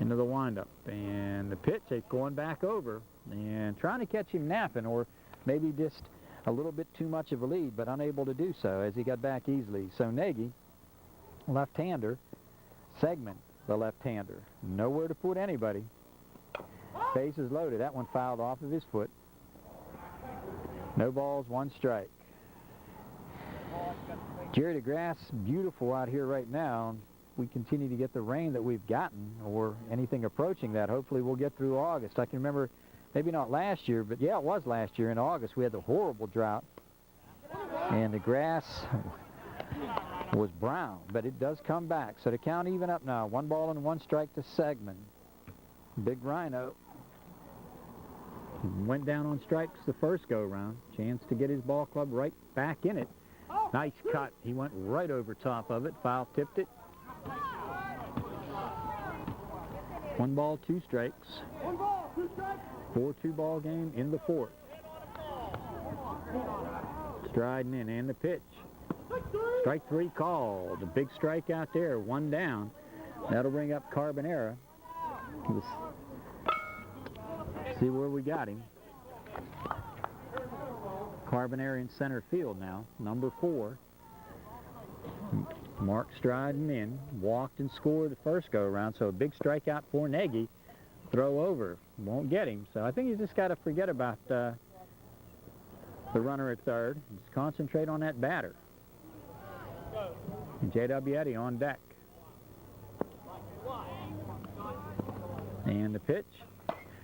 Speaker 1: Into the windup, and the pitch, it's going back over and trying to catch him napping, or maybe just a little bit too much of a lead, but unable to do so as he got back easily. So Nagy, left-hander, Segman, the left-hander. Nowhere to put anybody. Bases loaded. That one fouled off of his foot. No balls, 1 strike. Jerry, the grass beautiful out here right now. We continue to get the rain that we've gotten, or anything approaching that. Hopefully we'll get through August. I can remember, maybe not last year, but yeah, it was last year in August. We had the horrible drought, and the grass was brown, but it does come back. So the count even up now. 1 ball and 1 strike to Segman. Big Rhino went down on strikes the first go-round. Chance to get his ball club right back in it. Nice cut. He went right over top of it. Foul tipped it. 1 ball, 2 strikes. 4-2 ball game in the 4th. Striding in, and the pitch. Strike 3 called. A big strike out there, 1 down. That'll bring up Carbonera. Let's see where we got him. Carbonera in center field now, number 4. Mark striding in, walked and scored the first go-around, so a big strikeout for Nagy. Throw over, won't get him. So I think you just got to forget about the runner at third. Just concentrate on that batter. And J.W. Eddy on deck. And the pitch.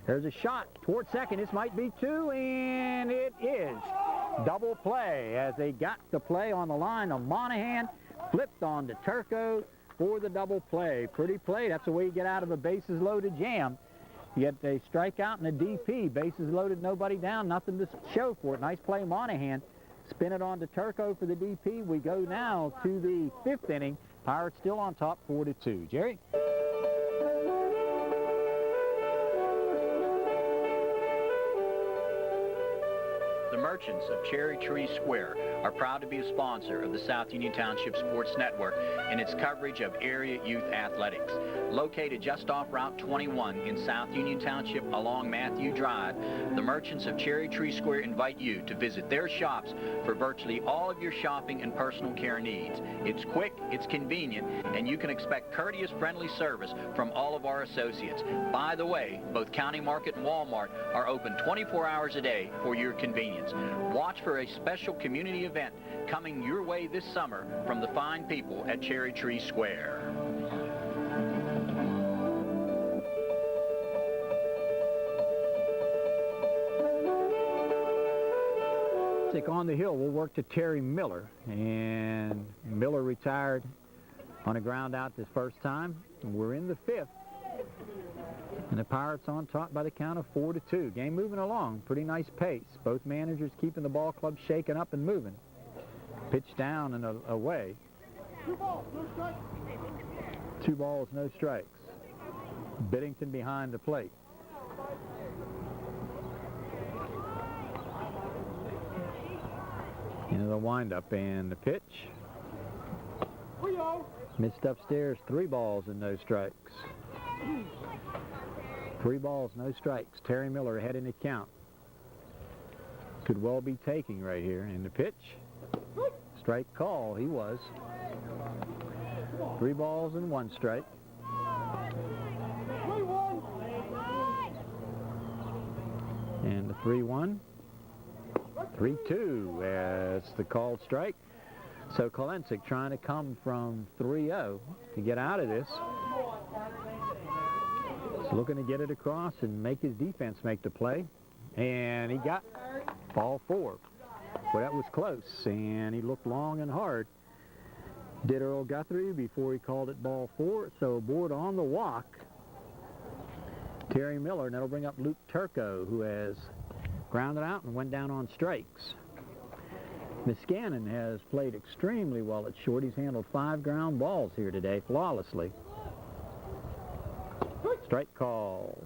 Speaker 1: There's a shot toward second. This might be 2, and it is. Double play as they got the play on the line of Monahan. Flipped on to Turco for the double play. Pretty play. That's the way you get out of a bases-loaded jam. You get a strikeout and a DP. Bases loaded, nobody down, nothing to show for it. Nice play, Monahan. Spin it on to Turco for the DP. We go now to the 5th inning. Pirates still on top, 4-2. Jerry?
Speaker 2: The merchants of Cherry Tree Square are proud to be a sponsor of the South Union Township Sports Network in its coverage of area youth athletics. Located just off Route 21 in South Union Township along Matthew Drive, the merchants of Cherry Tree Square invite you to visit their shops for virtually all of your shopping and personal care needs. It's quick, it's convenient, and you can expect courteous, friendly service from all of our associates. By the way, both County Market and Walmart are open 24 hours a day for your convenience. Watch for a special community event coming your way this summer from the fine people at Cherry Tree Square.
Speaker 1: On the hill, we'll work to Terry Miller, and Miller retired on a ground out this first time. We're in the fifth, and the Pirates on top by the count of 4-2. Game moving along, pretty nice pace. Both managers keeping the ball club shaken up and moving. Pitch down and away. 2 balls, no strikes. Biddington behind the plate. Into the windup and the pitch. Missed upstairs, 3 balls and no strikes. 3 balls, no strikes. Terry Miller ahead in the count. Could well be taking right here. And the pitch. Strike call, he was. 3 balls and 1 strike. And the 3-1. 3-2 as the called strike. So Kolensik trying to come from 3-0 to get out of this. He's looking to get it across and make his defense make the play. And he got ball 4. Well, that was close, and he looked long and hard. Did Earl Guthrie before he called it ball 4. So aboard on the walk, Terry Miller, and that'll bring up Luke Turco, who has grounded out and went down on strikes. Miscannon has played extremely well at short. He's handled 5 ground balls here today flawlessly. Strike called.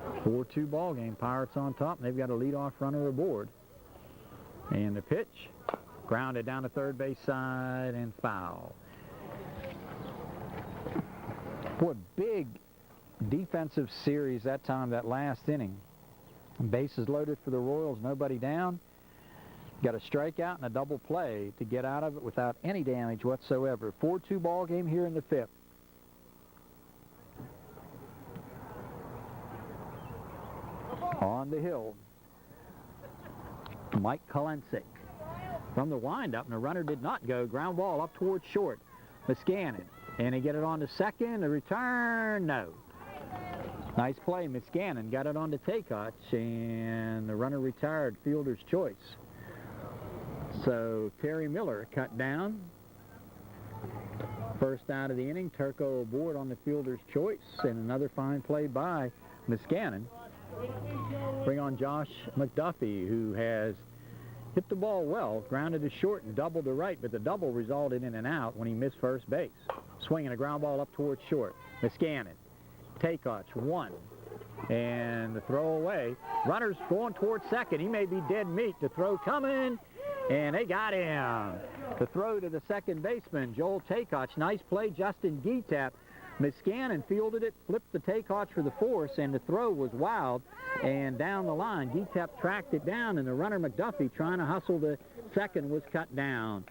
Speaker 1: A 4-2 ball game. Pirates on top, and they've got a leadoff runner aboard. And the pitch. Grounded down the third base side and foul. Boy, big defensive series that time, that last inning. Bases loaded for the Royals, nobody down. Got a strikeout and a double play to get out of it without any damage whatsoever. 4-2 ball game here in the 5th. On the hill, Mike Kolensik. From the windup, and the runner did not go. Ground ball up towards short. Miscannon. And he get it on to second. A return, no. Nice play. Miscannon got it on to Takach, and the runner retired, fielder's choice. So Terry Miller cut down. First out of the inning. Turco aboard on the fielder's choice, and another fine play by Miscannon. Bring on Josh McDuffie, who has hit the ball well, grounded to short and doubled to right, but the double resulted in an out when he missed first base. Swinging a ground ball up towards short. Miscannon. Takach, 1. And the throw away. Runner's going towards second. He may be dead meat. The throw coming, and they got him. The throw to the second baseman, Joel Takach. Nice play, Justin Geetap. Miscannon fielded it, flipped the Takach for the force, and the throw was wild. And down the line, Geetap tracked it down, and the runner McDuffie, trying to hustle the second, was cut down.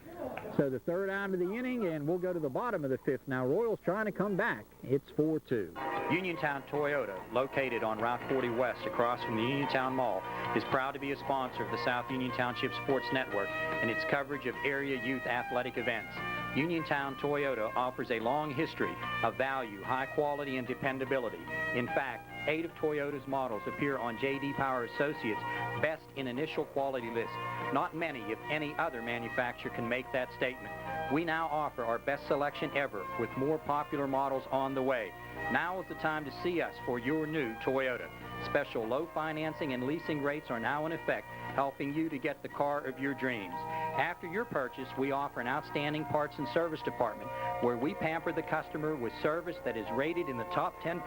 Speaker 1: So the third out of the inning, and we'll go to the bottom of the 5th. Now Royals trying to come back. It's 4-2.
Speaker 2: Uniontown Toyota, located on Route 40 West across from the Uniontown Mall, is proud to be a sponsor of the South Union Township Sports Network and its coverage of area youth athletic events. Uniontown Toyota offers a long history of value, high quality, and dependability. In fact, 8 of Toyota's models appear on J.D. Power Associates' Best in Initial Quality list. Not many, if any, other manufacturer can make that statement. we now offer our best selection ever with more popular models on the way. Now is the time to see us for your new Toyota. Special low financing and leasing rates are now in effect, helping you to get the car of your dreams. After your purchase, we offer an outstanding parts and service department where we pamper the customer with service that is rated in the top 10%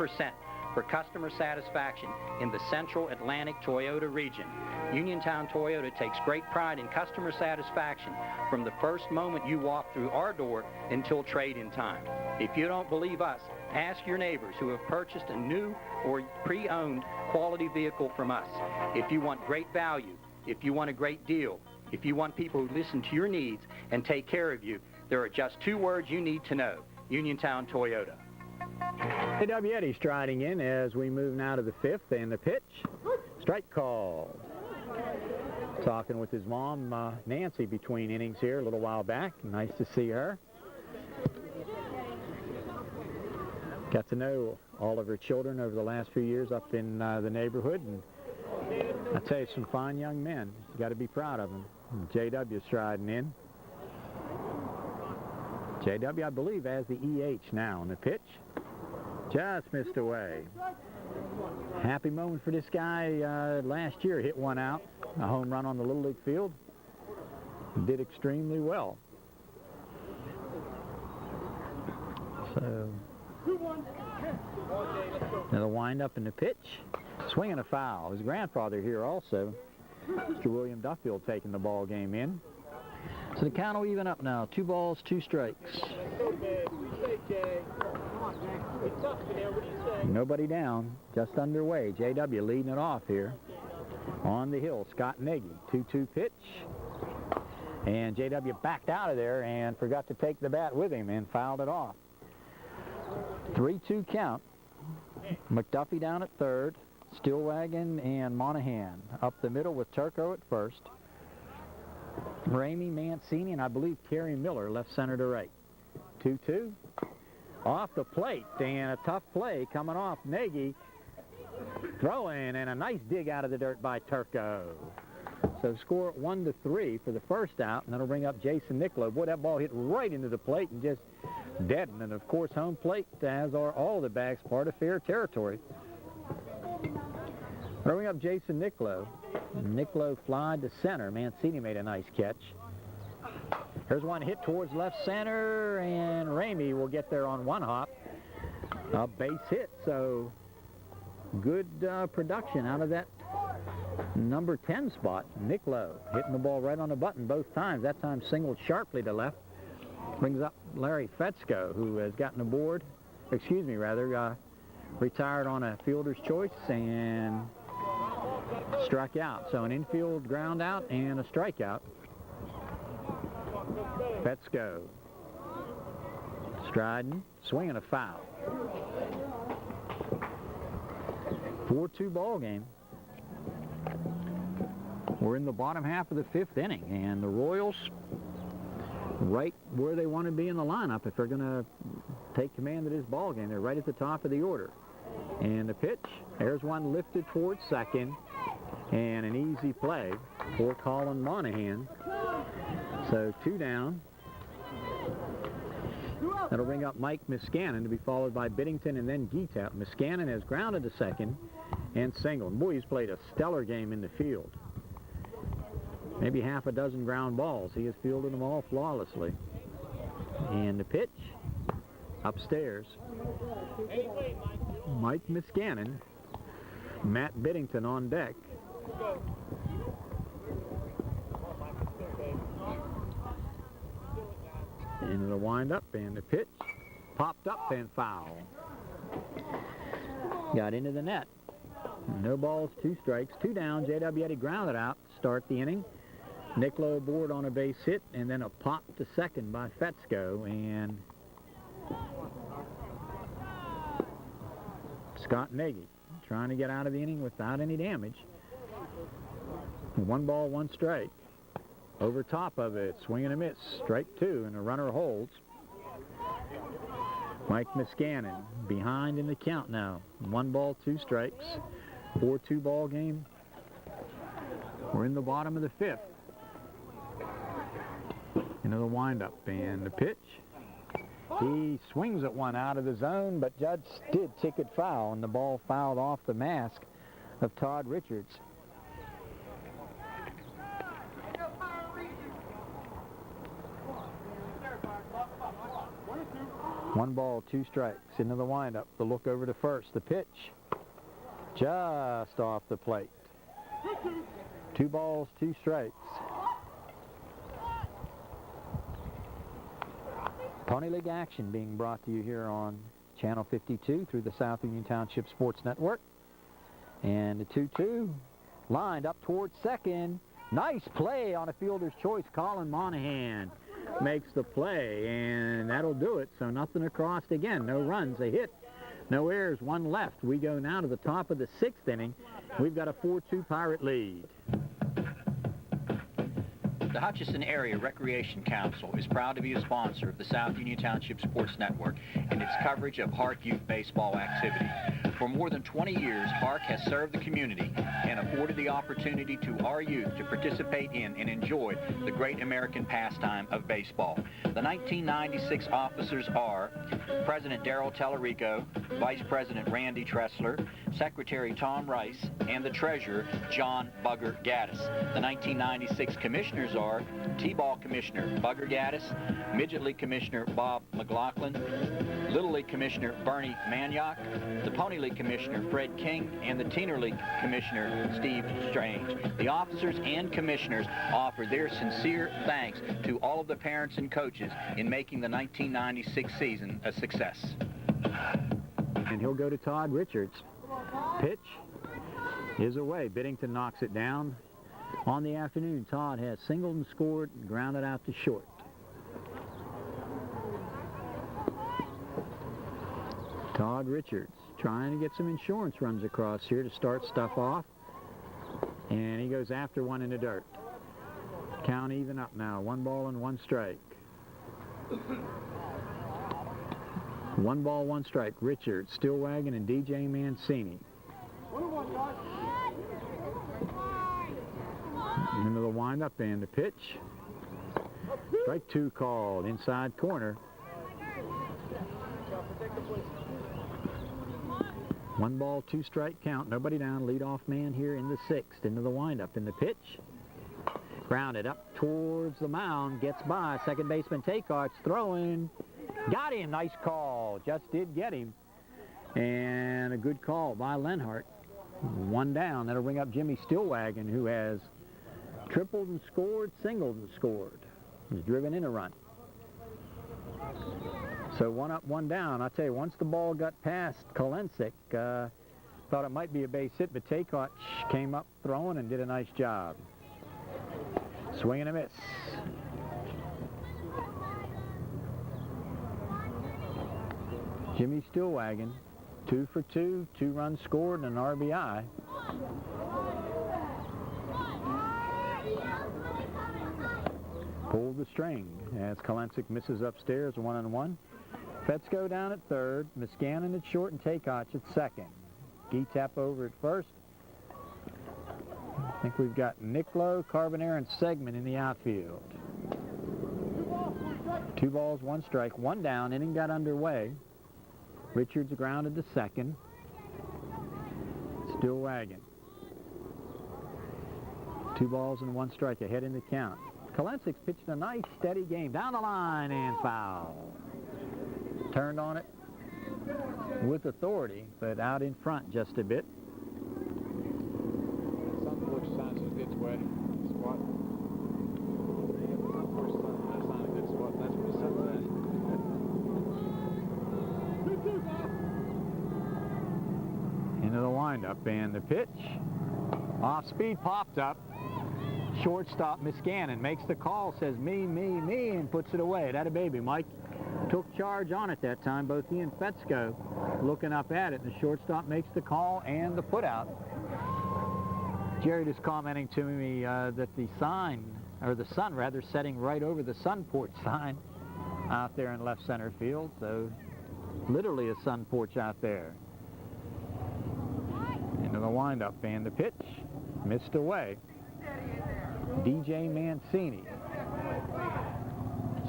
Speaker 2: for customer satisfaction in the Central Atlantic Toyota region. Uniontown Toyota takes great pride in customer satisfaction from the first moment you walk through our door until trade-in time. If you don't believe us, ask your neighbors who have purchased a new or pre-owned quality vehicle from us. If you want great value, if you want a great deal, if you want people who listen to your needs and take care of you, there are just two words you need to know: Uniontown Toyota.
Speaker 1: A.W. Eddy striding in as we move now to the fifth, and the pitch, strike call. Talking with his mom, Nancy, between innings here a little while back. Nice to see her. Got to know all of her children over the last few years up in the neighborhood, and I tell you, some fine young men. You got to be proud of them. J.W. striding in. J.W., I believe, has the EH now on the pitch. Just missed away. Happy moment for this guy. Last year hit one out, a home run on the Little League field. Did extremely well. So, another wind-up in the pitch. Swing and a foul. His grandfather here also, Mr. William Duffield, taking the ball game in. So the count will even up now. 2 balls, 2 strikes. Nobody down, just underway. J.W. leading it off here. On the hill, Scott Nagy. 2-2 pitch. And J.W. backed out of there and forgot to take the bat with him and fouled it off. 3-2 count. McDuffie down at third. Stillwagon and Monahan up the middle with Turco at first. Ramey, Mancini, and I believe Kerry Miller left center to right. 2-2. Off the plate, and a tough play coming off Nagy. Throwing, and a nice dig out of the dirt by Turco. So score at 1-3 for the first out, and that'll bring up Jason Niccolo. Boy, that ball hit right into the plate and just deadened. And of course, home plate, as are all the backs, part of fair territory. Throwing up Jason Niccolo. Niccolo flied to center. Mancini made a nice catch. Here's one hit towards left center, and Ramey will get there on one hop. A base hit, so good production out of that number 10 spot. Niccolo hitting the ball right on the button both times. That time singled sharply to left. Brings up Larry Fetzko, who has gotten aboard, retired on a fielder's choice and struck out. So an infield ground out and a strikeout. Fetzko striding, swinging a foul. 4-2 ball game. We're in the bottom half of the 5th inning, and the Royals right where they want to be in the lineup if they're going to take command of this ball game. They're right at the top of the order. And the pitch, there's one lifted towards second, and an easy play for Colin Monahan. So 2 down. That'll bring up Mike Miscannon to be followed by Biddington and then Geetap. Miscannon has grounded to second and singled. Boy, he's played a stellar game in the field. Maybe half a dozen ground balls. He has fielded them all flawlessly. And the pitch, upstairs. Mike Miscannon. Matt Biddington on deck. Into the windup, and the pitch popped up and foul. Got into the net. No balls, 2 strikes, 2 down. J.W. Eddy grounded out to start the inning. Niccolo aboard on a base hit, and then a pop to second by Fetzko, and Scott Nagy trying to get out of the inning without any damage. 1 ball, 1 strike. Over top of it, swing and a miss, strike 2, and a runner holds. Mike Miscannon behind in the count now. 1 ball, 2 strikes, 4-2 ball game. We're in the bottom of the 5th. And Into the windup and the pitch. He swings at one out of the zone, but Judge did ticket foul, and the ball fouled off the mask of Todd Richards. One ball, two strikes. Into the windup. The look over to first. The pitch just off the plate. 2 balls, 2 strikes. Pony League action being brought to you here on Channel 52 through the South Union Township Sports Network. And the 2-2 lined up towards second. Nice play on a fielder's choice. Colin Monahan makes the play, and that'll do it. So nothing across again. No runs, a hit, no errors, 1 left. We go now to the top of the 6th inning. We've got a 4-2 Pirate lead.
Speaker 2: The Hutchinson Area Recreation Council is proud to be a sponsor of the South Union Township Sports Network and its coverage of HARC youth baseball activity. For more than 20 years, HARC has served the community and afforded the opportunity to our youth to participate in and enjoy the great American pastime of baseball. The 1996 officers are President Darrell Tellerico, Vice President Randy Tressler, Secretary Tom Rice, and the Treasurer John Bugger Gaddis. The 1996 commissioners are T-Ball Commissioner Bugger Gaddis, Midget League Commissioner Bob McLaughlin, Little League Commissioner Bernie Maniok, the Pony League Commissioner Fred King, and the Teener League Commissioner Steve Strange. The officers and commissioners offer their sincere thanks to all of the parents and coaches in making the 1996 season a success.
Speaker 1: And he'll go to Todd Richards. Pitch is away. Biddington knocks it down. On the afternoon, Todd has singled and scored and grounded out to short. Todd Richards trying to get some insurance runs across here to start stuff off. And he goes after one in the dirt. Count even up now. 1 ball and 1 strike. 1 ball, 1 strike. Richards, Stillwagon, and DJ Mancini. Into the windup and the pitch. Strike 2 called. Inside corner. 1 ball, 2 strike count. Nobody down. Leadoff man here in the 6th. Into the windup in the pitch. Grounded up towards the mound. Gets by. Second baseman Takeart's throwing. Got him. Nice call. Just did get him. And a good call by Lenhart. 1 down. That'll bring up Jimmy Stillwagon, who has tripled and scored, singled and scored. He's driven in a run. So 1 up, 1 down. I'll tell you, once the ball got past Kolensik, thought it might be a base hit, but Takeart came up throwing and did a nice job. Swing and a miss. Jimmy Stillwagon, 2 for 2, 2 runs scored and an RBI. Pulled the string as Kolensik misses upstairs, 1-1. Fetzko down at third, Miscannon at short, and Takeoch at second. Getap over at first. I think we've got Nicklow, Carbonare, and Segman in the outfield. 2 balls, 1 strike, 1 down. Inning got underway. Richards grounded to second. Stillwagon. 2 balls and 1 strike ahead in the count. Kolensik's pitched a nice, steady game. Down the line and foul. Turned on it with authority, but out in front just a bit.
Speaker 6: Sunporch signs a good spot. Sunporch signs a good spot. That's what he said there.
Speaker 1: Into the windup and the pitch. Off speed, popped up. Shortstop Miscannon makes the call, says me, and puts it away. That a baby. Mike took charge on it that time. Both he and Fetzko looking up at it. The shortstop makes the call and the put out. Jerry just commenting to me that the sign, or the sun rather, setting right over the sun porch sign out there in left center field. So literally a sun porch out there. Into the windup and the pitch. Missed away. DJ Mancini.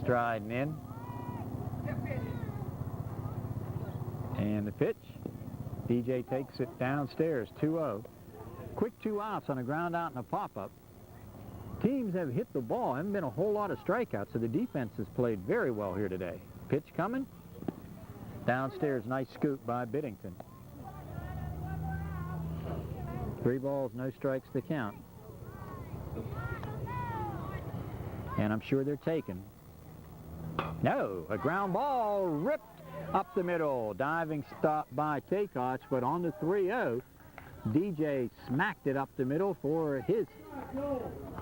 Speaker 1: striding in. And the pitch. DJ takes it downstairs, 2-0. Quick 2 outs on a ground out and a pop-up. Teams have hit the ball. Haven't been a whole lot of strikeouts, so the defense has played very well here today. Pitch coming. Downstairs, nice scoop by Biddington. 3 balls, no strikes to count. And I'm sure they're taken. No, a ground ball ripped up the middle. Diving stop by Takeoch, but on the 3-0. DJ smacked it up the middle for his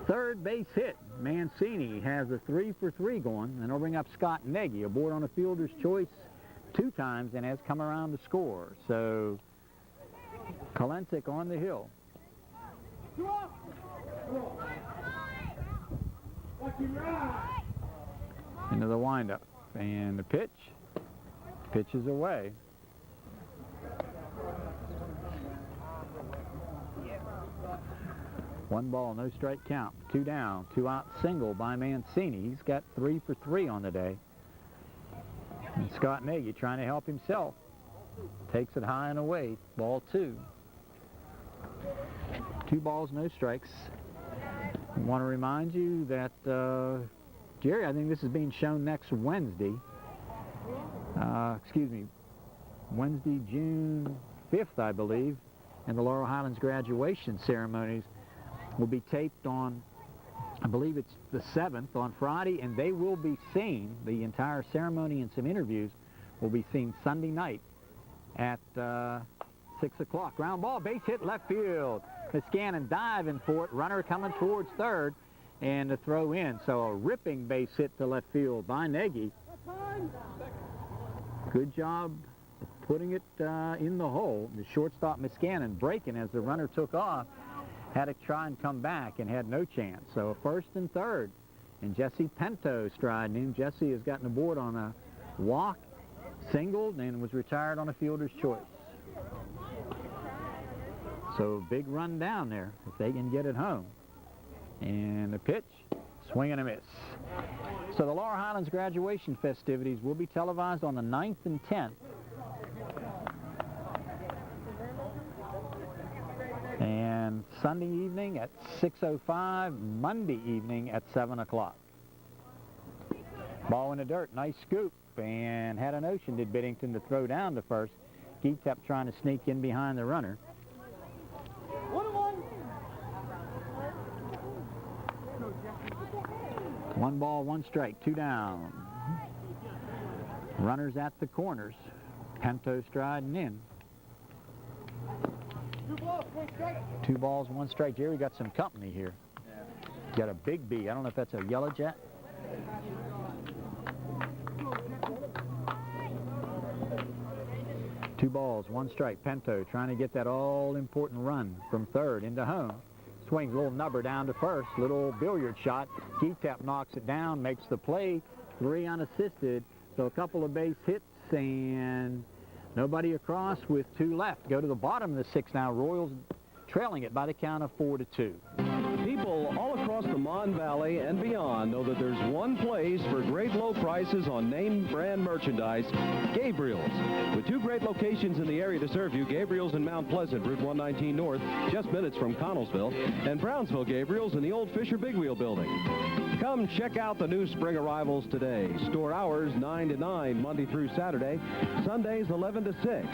Speaker 1: third base hit. Mancini has a 3-for-3 going, and he'll bring up Scott Nagy aboard on a fielder's choice 2 times and has come around to score. So Kalentik on the hill. Into the windup, and the pitch. Pitch is away. One ball, no strike count. 2 down, 2 out single by Mancini. He's got 3-for-3 on the day. And Scott Nagy trying to help himself. Takes it high and away. Ball 2. 2 balls, no strikes. I want to remind you that, Jerry, I think this is being shown next Wednesday. Wednesday, June 5th, I believe. And the Laurel Highlands graduation ceremonies will be taped on, I believe it's the 7th, on Friday, and they will be seen, the entire ceremony and some interviews will be seen Sunday night at 6 o'clock. Ground ball, base hit left field. Miscannon diving for it, runner coming towards third, and the throw in. So a ripping base hit to left field by Nagy. Good job putting it in the hole. The shortstop Miscannon breaking as the runner took off. Had to try and come back and had no chance. So first and third. And Jesse Pinto striding in. Jesse has gotten aboard on a walk, singled, and was retired on a fielder's choice. So big run down there if they can get it home. And the pitch, swing and a miss. So the Laurel Highlands graduation festivities will be televised on the 9th and 10th. And Sunday evening at 6:05, Monday evening at 7 o'clock. Ball in the dirt, nice scoop, and had a notion, did Biddington, to throw down to first. Geetep trying to sneak in behind the runner. 1 ball, 1 strike, 2 down. Runners at the corners. Pinto striding in. 2 balls, 1 strike. Jerry got some company here. Got a big bee. I don't know if that's a yellow jet. Two balls, 1 strike. Pinto trying to get that all-important run from third into home. Swings a little nubber down to first. Little billiard shot. Geetep knocks it down, makes the play. 3 unassisted. So a couple of base hits and nobody across with 2 left. Go to the bottom of the 6th now. Royals trailing it by the count of 4-2.
Speaker 3: People all across the Mon Valley and beyond know that there's one place for great low prices on name brand merchandise, Gabriel's. With 2 great locations in the area to serve you, Gabriel's in Mount Pleasant, Route 119 North, just minutes from Connellsville, and Brownsville Gabriel's in the old Fisher Big Wheel building. Come check out the new spring arrivals today. Store hours 9 to 9, Monday through Saturday, Sundays 11 to 6.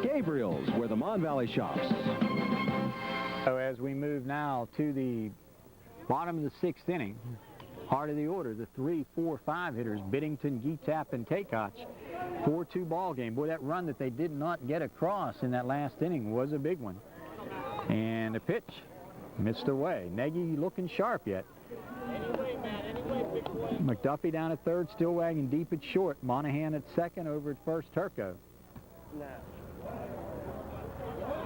Speaker 3: Gabriel's, where the Mon Valley shops.
Speaker 1: So as we move now to the bottom of the 6th inning, heart of the order, the 3, 4, 5 hitters, Biddington, Geetap, and Takeoch. 4-2 ball game. Boy, that run that they did not get across in that last inning was a big one. And the pitch missed away. Nagy looking sharp yet. McDuffie down at third, still wagging deep at short. Monahan at second, over at first, Turco.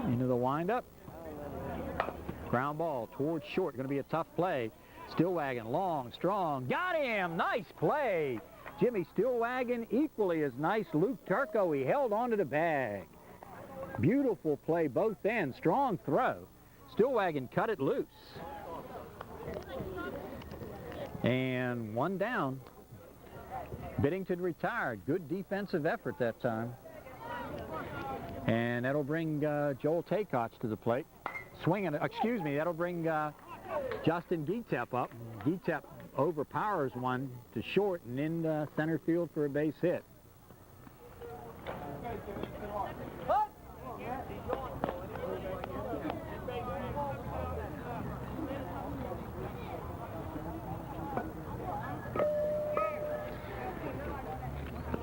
Speaker 1: Into the windup. Ground ball towards short. Going to be a tough play. Stillwagon, long, strong. Got him! Nice play. Jimmy Stillwagon, equally as nice. Luke Turco, he held onto the bag. Beautiful play, both ends. Strong throw. Stillwagon cut it loose. And 1 down. Biddington retired. Good defensive effort that time. And that'll bring Joel Taykoch to the plate. Swinging, excuse me, that'll bring Justin Gietep up. Gietep overpowers one to short and in center field for a base hit.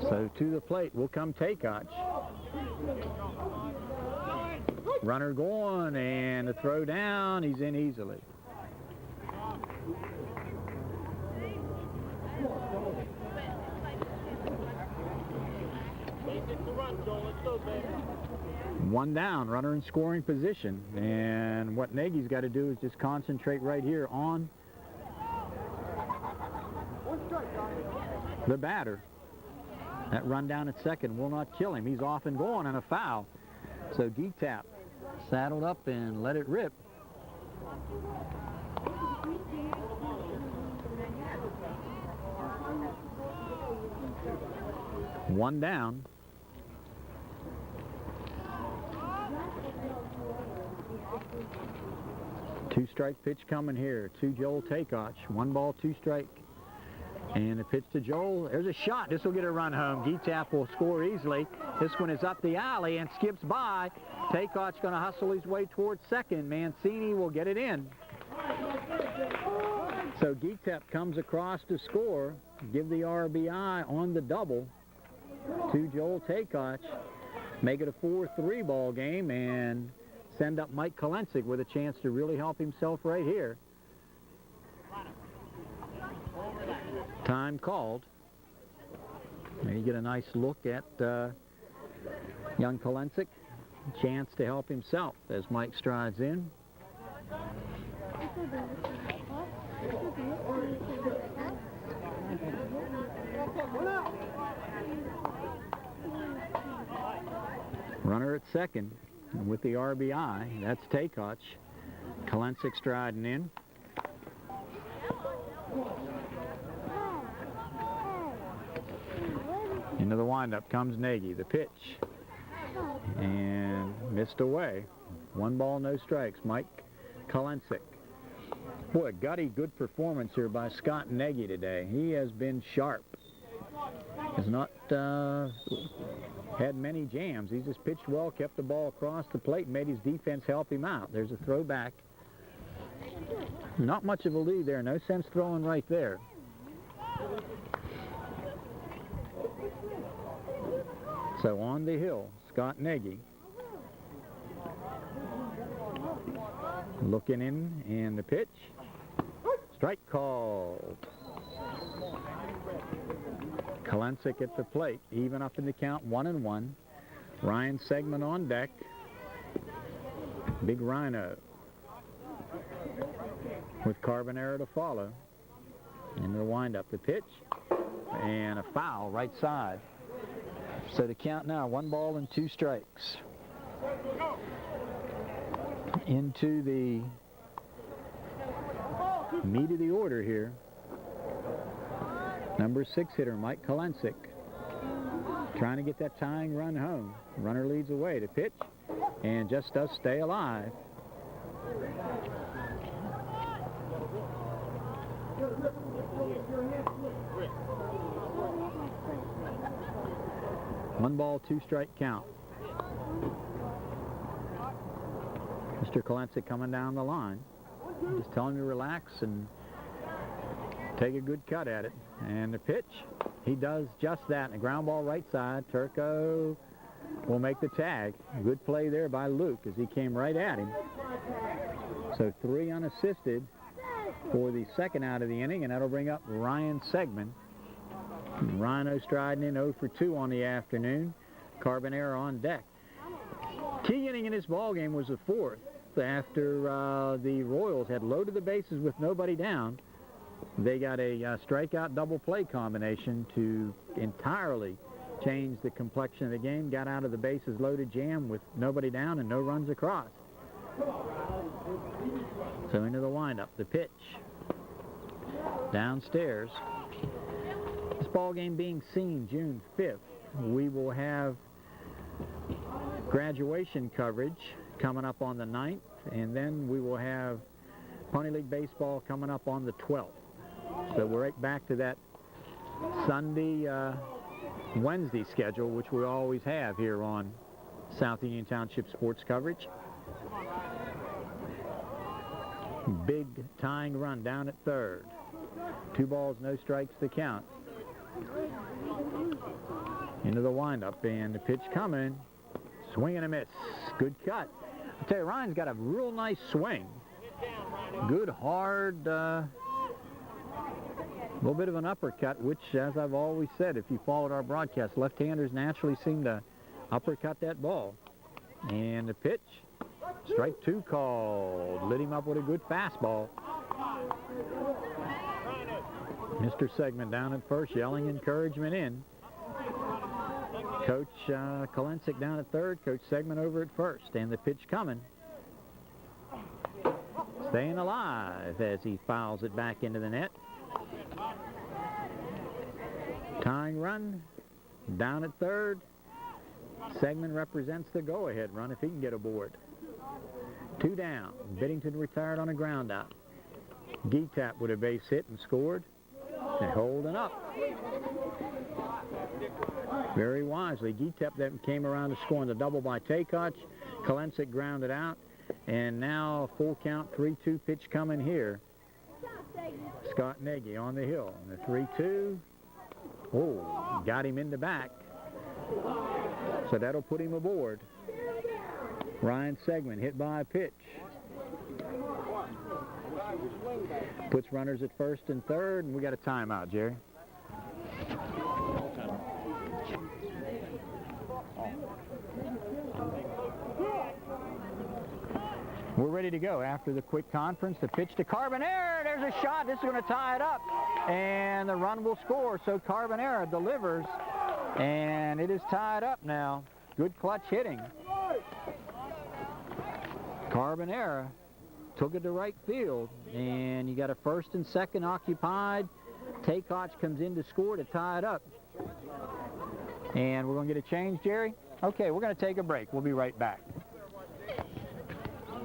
Speaker 1: So to the plate will come Taykoch. Runner going, and the throw down. He's in easily. One down, runner in scoring position. And what Nagy's got to do is just concentrate right here on the batter. That run down at second will not kill him. He's off and going on a foul. So Gietep saddled up and let it rip. One down. Two-strike pitch coming here to Joel Taykoch. 1 ball, 2 strike. And the pitch to Joel. There's a shot. This will get a run home. Gietep will score easily. This one is up the alley and skips by. Taykoch going to hustle his way towards second. Mancini will get it in. So Gietep comes across to score. Give the RBI on the double to Joel Taykoch. Make it a 4-3 ball game and send up Mike Kolensik with a chance to really help himself right here. Time called. There you get a nice look at young Kolensik. Chance to help himself as Mike strides in. Runner at second with the RBI. That's Taykoch. Kolensik striding in. Into the windup comes Nagy. The pitch. And missed away. 1 ball, no strikes. Mike Kolensik. Boy, gutty good performance here by Scott Nagy today. He has been sharp. Has not had many jams. He's just pitched well, kept the ball across the plate, and made his defense help him out. There's a throwback. Not much of a lead there. No sense throwing right there. So on the hill, Scott Nagy. Looking in, and the pitch. Strike called. Kolensik at the plate, even up in the count, 1-1. Ryan Segman on deck. Big Rhino with Carbonero to follow. Into the windup, the pitch, and a foul right side. So the count now, 1 ball and 2 strikes. Into the meat of the order here. Number 6 hitter, Mike Kolensik. Trying to get that tying run home. Runner leads away to pitch and just does stay alive. One ball, 2 strike count. Mr. Kolensik coming down the line. Just tell him to relax and take a good cut at it. And the pitch, he does just that. And a ground ball right side. Turco will make the tag. Good play there by Luke as he came right at him. So 3 unassisted for the second out of the inning, and that'll bring up Ryan Segman. Rhino striding in 0 for 2 on the afternoon. Carbonero on deck. Key inning in this ballgame was the 4th after the Royals had loaded the bases with nobody down. They got a strikeout double play combination to entirely change the complexion of the game. Got out of the bases loaded jam with nobody down and no runs across. So into the windup, the pitch. Downstairs. This ball game being seen June 5th, we will have graduation coverage coming up on the 9th, and then we will have Pony League Baseball coming up on the 12th. So we're right back to that Sunday, Wednesday schedule, which we always have here on South Union Township Sports Coverage. Big tying run down at third. 2 balls, no strikes to count. Into the windup, and the pitch coming. Swing and a miss. Good cut. I tell you, Ryan's got a real nice swing. Good, hard, little bit of an uppercut, which, as I've always said, if you followed our broadcast, left-handers naturally seem to uppercut that ball. And the pitch, strike 2 called. Lit him up with a good fastball. Mr. Segman down at first, yelling encouragement in. Coach Kolensik down at third, Coach Segman over at first, and the pitch coming. Staying alive as he fouls it back into the net. Tying run down at third. Segman represents the go-ahead run if he can get aboard. 2 down. Biddington retired on a ground out. Geetap with a base hit and scored. And holding up. Very wisely. Geetap then came around to scoring the double by Takeoch. Kolensik grounded out. And now full count, 3-2 pitch coming here. Scott Nagy on the hill. And the 3-2. Oh, got him in the back. So that'll put him aboard. Ryan Segman hit by a pitch. Puts runners at first and third, and we got a timeout, Jerry. We're ready to go after the quick conference. The pitch to Carbonera. There's a shot. This is going to tie it up. And the run will score. So Carbonera delivers. And it is tied up now. Good clutch hitting. Carbonera took it to right field. And you got a first and second occupied. Takeoch comes in to score to tie it up. And we're going to get a change, Jerry? Okay, we're going to take a break. We'll be right back.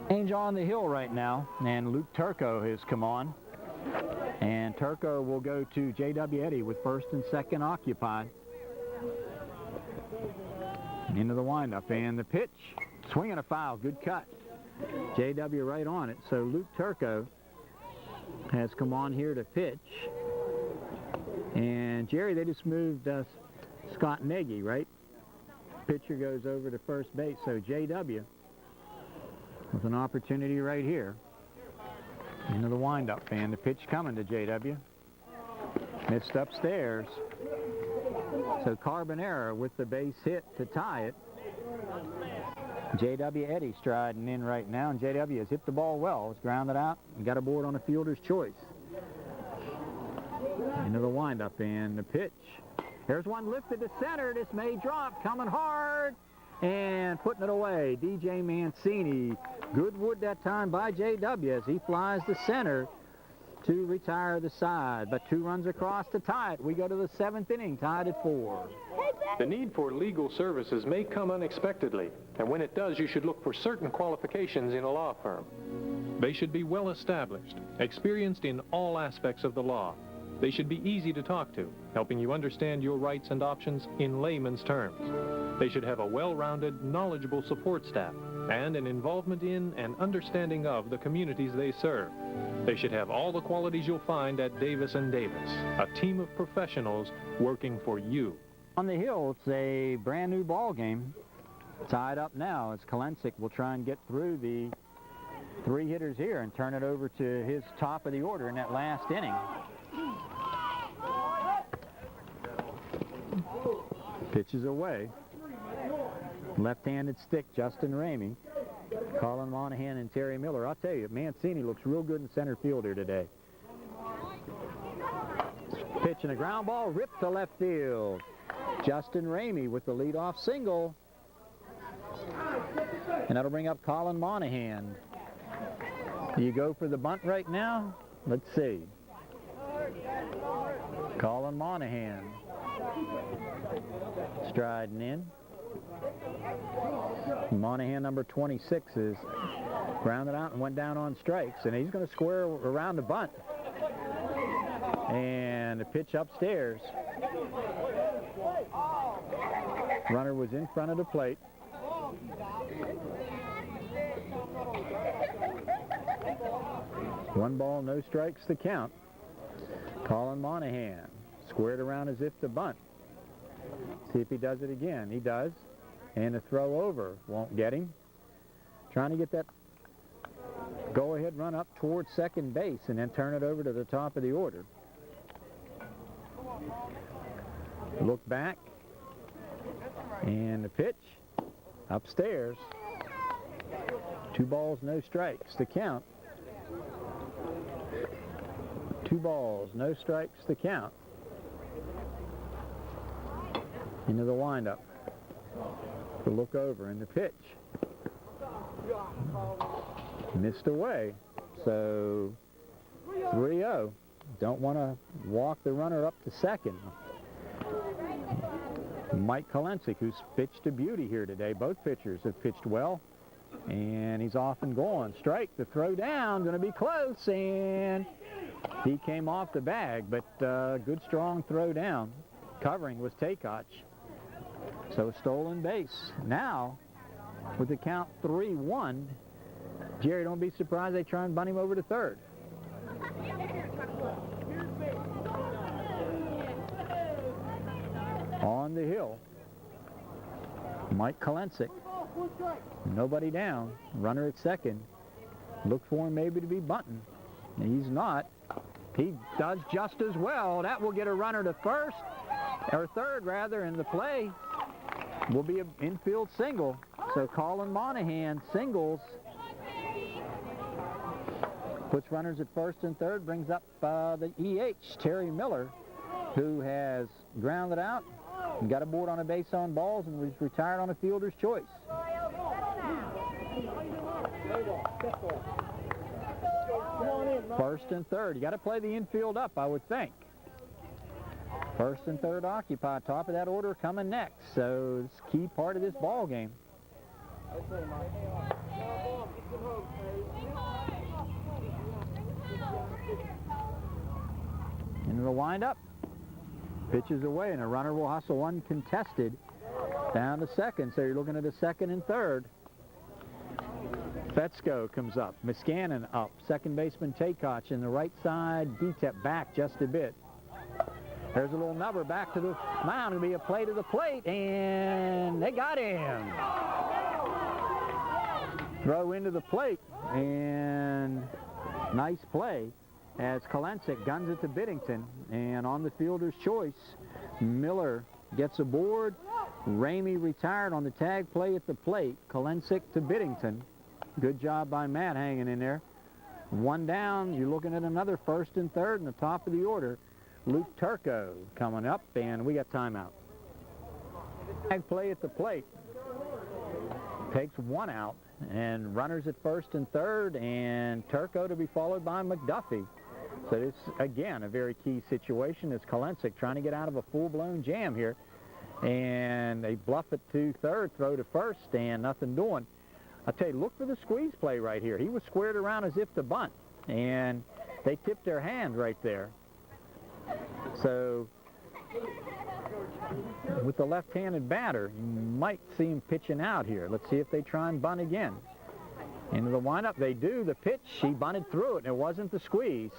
Speaker 1: Change on the hill right now, and Luke Turco has come on. And Turco will go to J.W. Eddy with first and second occupied. Into the windup, and the pitch. Swing and a foul, good cut. J.W. right on it, so Luke Turco has come on here to pitch. And Jerry, they just moved Scott Nagy, right? Pitcher goes over to first base, so J.W. with an opportunity right here. Into the windup, and the pitch coming to J.W. Missed upstairs. So Carbonera with the base hit to tie it. J.W. Eddy striding in right now, and J.W. has hit the ball well. It's grounded out and got aboard on a fielder's choice. Into the windup, and the pitch. There's one lifted to center. This may drop, coming hard. And putting it away, DJ Mancini. Good wood that time by J.W. as he flies to center to retire the side. But 2 runs across to tie it. We go to the 7th inning, tied at 4.
Speaker 4: The need for legal services may come unexpectedly, and when it does, you should look for certain qualifications in a law firm. They should be well established, experienced in all aspects of the law. They should be easy to talk to, helping you understand your rights and options in layman's terms. They should have a well-rounded, knowledgeable support staff and an involvement in and understanding of the communities they serve. They should have all the qualities you'll find at Davis & Davis, a team of professionals working for you.
Speaker 1: On the hill, it's a brand new ball game. Tied up now as Kolensik will try and get through the 3 hitters here and turn it over to his top of the order in that last inning. Pitches away. Left-handed stick, Justin Ramey. Colin Monahan and Terry Miller. I'll tell you, Mancini looks real good in center field here today. Pitch and a ground ball ripped to left field. Justin Ramey with the leadoff single. And that'll bring up Colin Monahan. Do you go for the bunt right now? Let's see. Colin Monahan striding in. Monahan, number 26, is grounded out and went down on strikes, and he's going to square around the bunt. And the pitch upstairs. Runner was in front of the plate. One ball, no strikes to count. Colin Monahan squared around as if to bunt. See if he does it again. He does. And the throw over won't get him. Trying to get that go-ahead run up towards second base and then turn it over to the top of the order. Look back. And the pitch upstairs. 2 balls, no strikes to count. 2 balls, no strikes to count. Into the windup. To look over, and the pitch missed away. So 3-0. Don't want to walk the runner up to second. Mike Kolensik, who's pitched a beauty here today. Both pitchers have pitched well, and he's off and gone. Strike, the throw down, going to be close, and he came off the bag, but good strong throw down. Covering was Takach. So stolen base. Now, with the count 3-1, Jerry, don't be surprised they try and bunt him over to third. On the hill, Mike Kolensik. Nobody down. Runner at second. Look for him maybe to be bunting. He's not. He does just as well. That will get a runner to first, or third rather, and the play will be an infield single. So Colin Monahan singles, puts runners at first and third, brings up the EH, Terry Miller, who has grounded out and got a board on a base on balls and was retired on a fielder's choice. First and third. You got to play the infield up, I would think. First and third occupy. Top of that order coming next. So it's a key part of this ball game. Into the windup. Pitches away, and a runner will hustle uncontested down to second. So you're looking at a second and third. Fetzko comes up. Miscannon up. Second baseman Takach in the right side. DTEP back just a bit. There's a little nubber back to the mound. It'll be a play to the plate, and they got him. Throw into the plate, and nice play as Kolensik guns it to Biddington. And on the fielder's choice, Miller gets aboard. Ramey retired on the tag play at the plate. Kolensik to Biddington. Good job by Matt hanging in there. One down. You're looking at another first and third in the top of the order. Luke Turco coming up, and we got timeout. Tag play at the plate. Takes one out, and runners at first and third, and Turco to be followed by McDuffie. So this, again, a very key situation as Kolensik trying to get out of a full-blown jam here. And they bluff it to third, throw to first, and nothing doing. I'll tell you, look for the squeeze play right here. He was squared around as if to bunt, and they tipped their hand right there. So with the left-handed batter, you might see him pitching out here. Let's see if they try and bunt again. Into the windup, they do. The pitch, he bunted through it, and it wasn't the squeeze.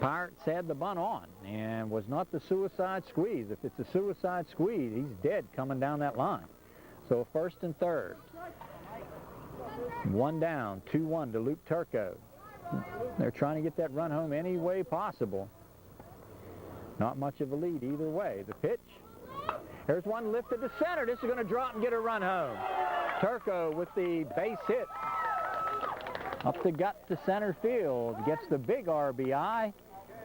Speaker 1: Pirates had the bunt on, and was not the suicide squeeze. If it's a suicide squeeze, he's dead coming down that line. So first and third. One down, 2-1 to Luke Turco. They're trying to get that run home any way possible. Not much of a lead either way. The pitch. There's one lifted to center. This is going to drop and get a run home. Turco with the base hit. Up the gut to center field. Gets the big RBI.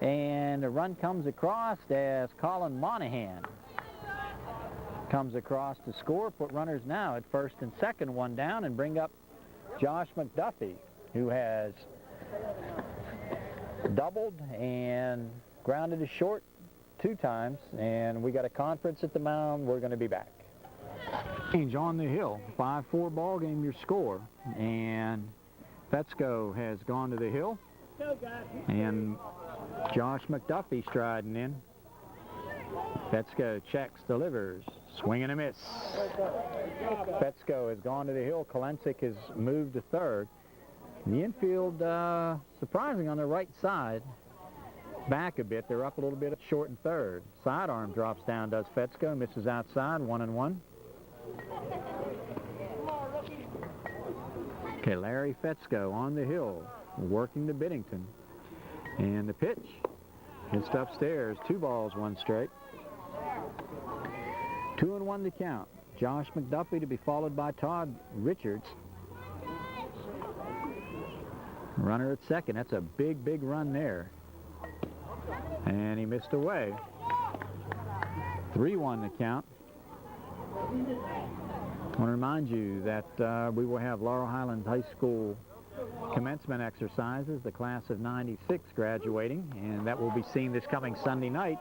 Speaker 1: And the run comes across as Colin Monahan comes across to score. Put runners now at first and second, one down, and bring up Josh McDuffie, who has doubled and grounded to short 2 times, and we got a conference at the mound. We're going to be back. Change on the hill, 5-4 ball game, your score, and Fetzko has gone to the hill, and Josh McDuffie striding in. Fetzko checks, delivers, swing and a miss. Fetzko has gone to the hill. Kolensik has moved to third. The infield, surprising on the right side, back a bit. They're up a little bit at short and third. Sidearm drops down, does Fetzko, misses outside, 1-1. Okay, Larry Fetzko on the hill, working to Biddington. And the pitch hits upstairs, 2 balls, 1 strike. 2-1 to count. Josh McDuffie to be followed by Todd Richards. Runner at second. That's a big, big run there. And he missed away. 3-1 to count. I want to remind you that we will have Laurel Highlands High School commencement exercises, the class of '96 graduating, and that will be seen this coming Sunday night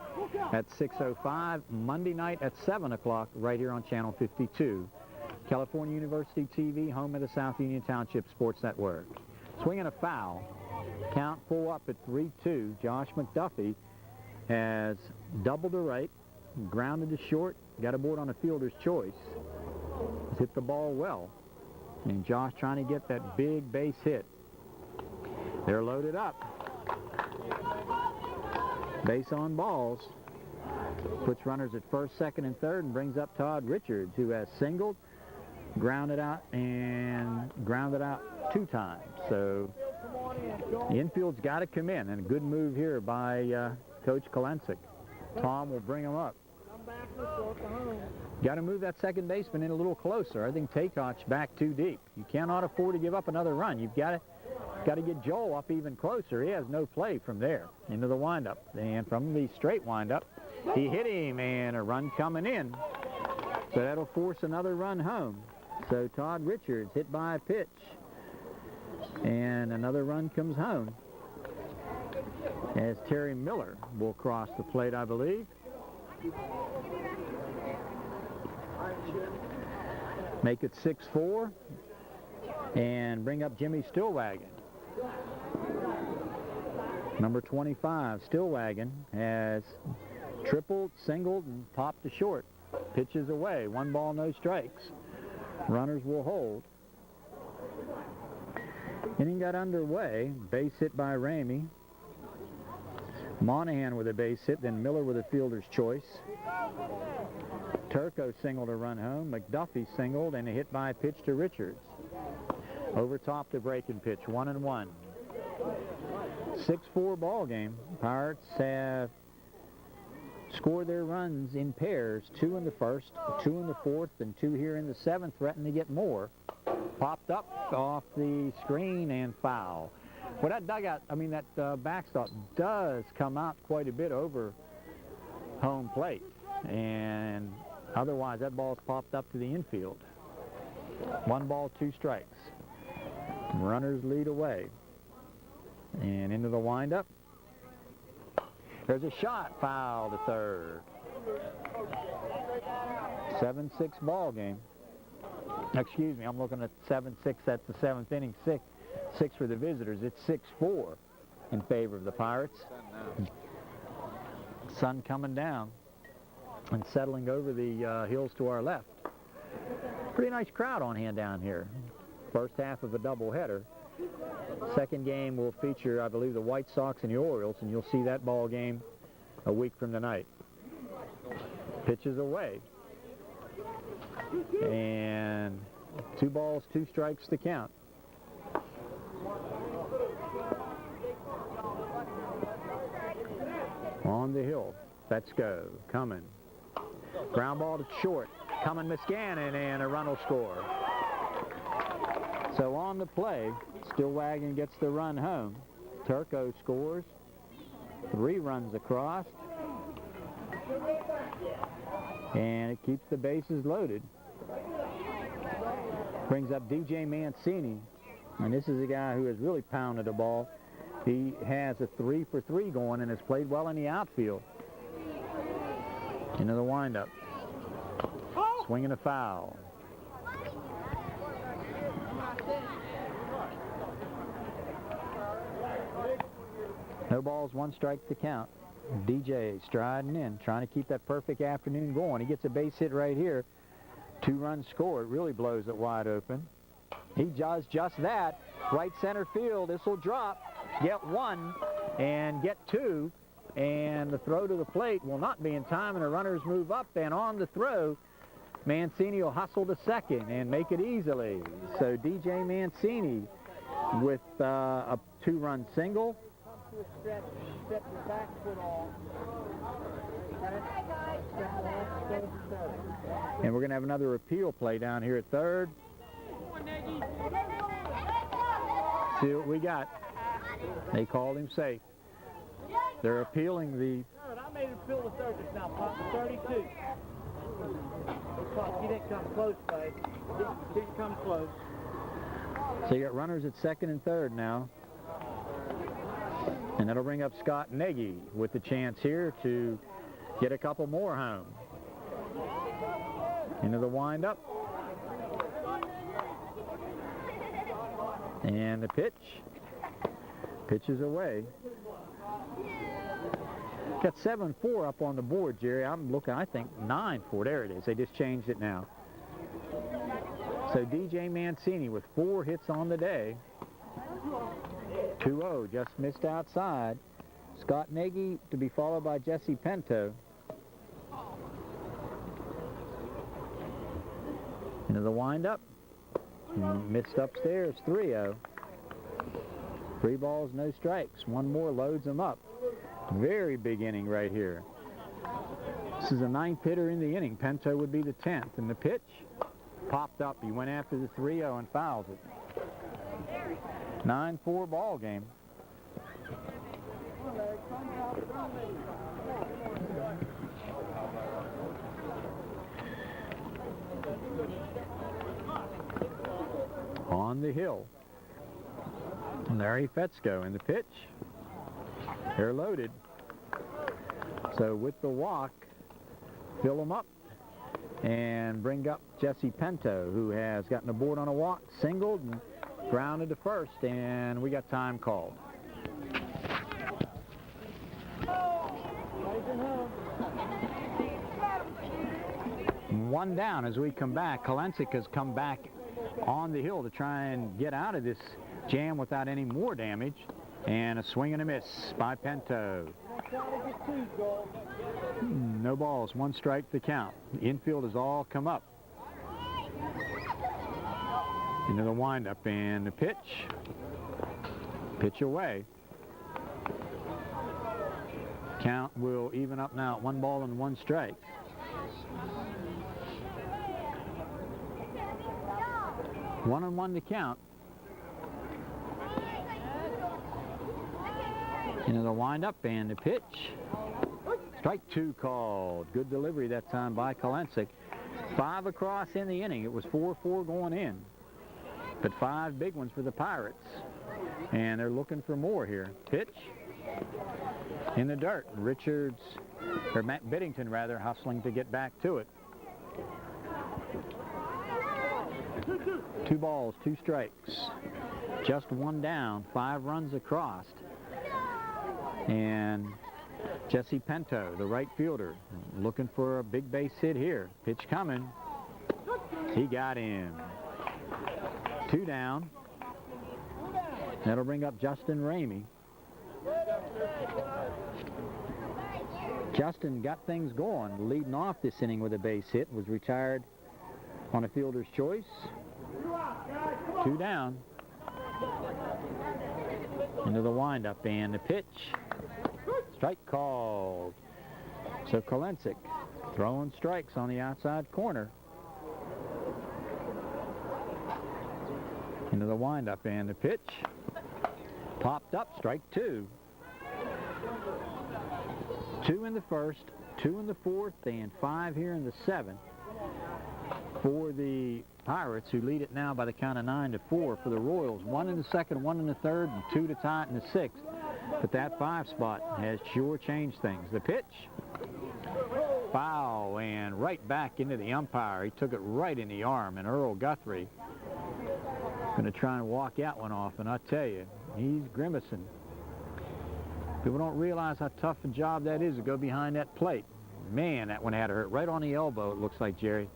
Speaker 1: at 6:05, Monday night at 7 o'clock right here on Channel 52. California University TV, home of the South Union Township Sports Network. Swinging a foul. Count full up at 3-2. Josh McDuffie has doubled to right, grounded to short, got aboard on a fielder's choice. He's hit the ball well. And Josh trying to get that big base hit. They're loaded up. Base on balls. Puts runners at first, second, and third and brings up Todd Richards, who has singled, grounded out, and grounded out 2 times. So the infield's got to come in, and a good move here by Coach Kolensik. Tom will bring him up. Got to move that second baseman in a little closer. I think Taycock's back too deep. You cannot afford to give up another run. You've got to get Joel up even closer. He has no play from there into the windup. And from the straight windup, he hit him, and a run coming in. So that'll force another run home. So Todd Richards hit by a pitch, and another run comes home as Terry Miller will cross the plate, I believe. Make it 6-4 and bring up Jimmy Stillwagon. Number 25, Stillwagon, has tripled, singled, and popped to short. Pitches away, 1 ball, no strikes. Runners will hold. Inning got underway, base hit by Ramey. Monahan with a base hit, then Miller with a fielder's choice. Turco singled a run home. McDuffie singled and a hit by a pitch to Richards. Over top the breaking pitch, 1-1. 6-4 ball game. Pirates have scored their runs in pairs, 2 in the first, 2 in the fourth, and 2 here in the seventh, threatening to get more. Popped up off the screen and foul. Well, that dugout, that backstop does come out quite a bit over home plate. And otherwise, that ball's popped up to the infield. 1 ball, 2 strikes. Runners lead away. And into the windup. There's a shot, foul to third. 7-6 ball game. Excuse me, I'm looking at 7-6. That's the 7th inning. 6 for the visitors. It's 6-4 in favor of the Pirates. Sun coming down and settling over the hills to our left. Pretty nice crowd on hand down here. First half of a doubleheader. Second game will feature, I believe, the White Sox and the Orioles, and you'll see that ball game a week from tonight. Pitches away. And 2 balls, 2 strikes to count. On the hill, let's go, coming. Ground ball to short, coming Muscannon, and a run will score. So on the play, Stillwagon gets the run home. Turco scores, 3 runs across, and it keeps the bases loaded. Brings up DJ Mancini, and this is a guy who has really pounded the ball. He has a 3-for-3 going and has played well in the outfield. Into the windup. Swinging a foul. No balls, 1 strike to count. DJ striding in, trying to keep that perfect afternoon going. He gets a base hit right here. 2 runs scored. Really blows it wide open. He does just that. Right center field. This will drop. Get 1 and get 2. And the throw to the plate will not be in time, and the runners move up. And on the throw, Mancini will hustle to second and make it easily. So DJ Mancini with a 2-run single.
Speaker 5: Step your back foot off.
Speaker 1: And we're going to have another appeal play down here at third. See what we got. They called him safe. They're appealing the...
Speaker 5: I made him feel the third just now, Pop. 32. Pop, you didn't come close, buddy. Didn't come close.
Speaker 1: So you got runners at second and third now. And that'll bring up Scott Nagy with the chance here to get a couple more home. Into the windup. And the pitch. Pitch is away. Got 7-4 up on the board, Jerry. I'm looking, I think, 9-4. There it is. They just changed it now. So DJ Mancini with 4 hits on the day. 2-0, just missed outside. Scott Nagy to be followed by Jesse Pinto. Into the windup. Missed upstairs, 3-0. 3 balls, no strikes. 1 more loads them up. Very big inning right here. This is a 9th hitter in the inning. Pinto would be the 10th. And the pitch popped up. He went after the 3-0 and fouls it. 9-4 ball game. On the hill, Larry Fetzko in the pitch. They're loaded. So with the walk, fill them up and bring up Jesse Pinto, who has gotten aboard on a walk, singled, and grounded to first, and we got time called. One down as we come back. Kalensic has come back on the hill to try and get out of this jam without any more damage. And a swing and a miss by Pinto. No balls, 1 strike to count. The infield has all come up. Into the windup and the pitch. Pitch away. Count will even up now at 1 ball and 1 strike. One and 1 to count. Into the windup and the pitch. Strike 2 called. Good delivery that time by Kalensic. 5 across in the inning. It was 4-4 going in. But 5 big ones for the Pirates. And they're looking for more here. Pitch in the dirt. Richards, or Matt Biddington rather, hustling to get back to it. 2 balls, 2 strikes. Just 1 down, 5 runs across. And Jesse Pinto, the right fielder, looking for a big base hit here. Pitch coming. He got in. 2 down. That'll bring up Justin Ramey. Justin got things going, leading off this inning with a base hit, was retired on a fielder's choice. 2 down. Into the windup and the pitch. Strike called. So Kalensic throwing strikes on the outside corner. Into the windup and the pitch. Popped up, strike 2. 2 in the first, 2 in the fourth, and 5 here in the 7th for the Pirates, who lead it now by the count of 9-4 for the Royals. 1 in the second, 1 in the third, and 2 to tie it in the sixth. But that 5 spot has sure changed things. The pitch, foul, and right back into the umpire. He took it right in the arm, and Earl Guthrie going to try and walk that one off, and I tell you, he's grimacing. People don't realize how tough a job that is to go behind that plate. Man, that one had to hurt right on the elbow, it looks like, Jerry.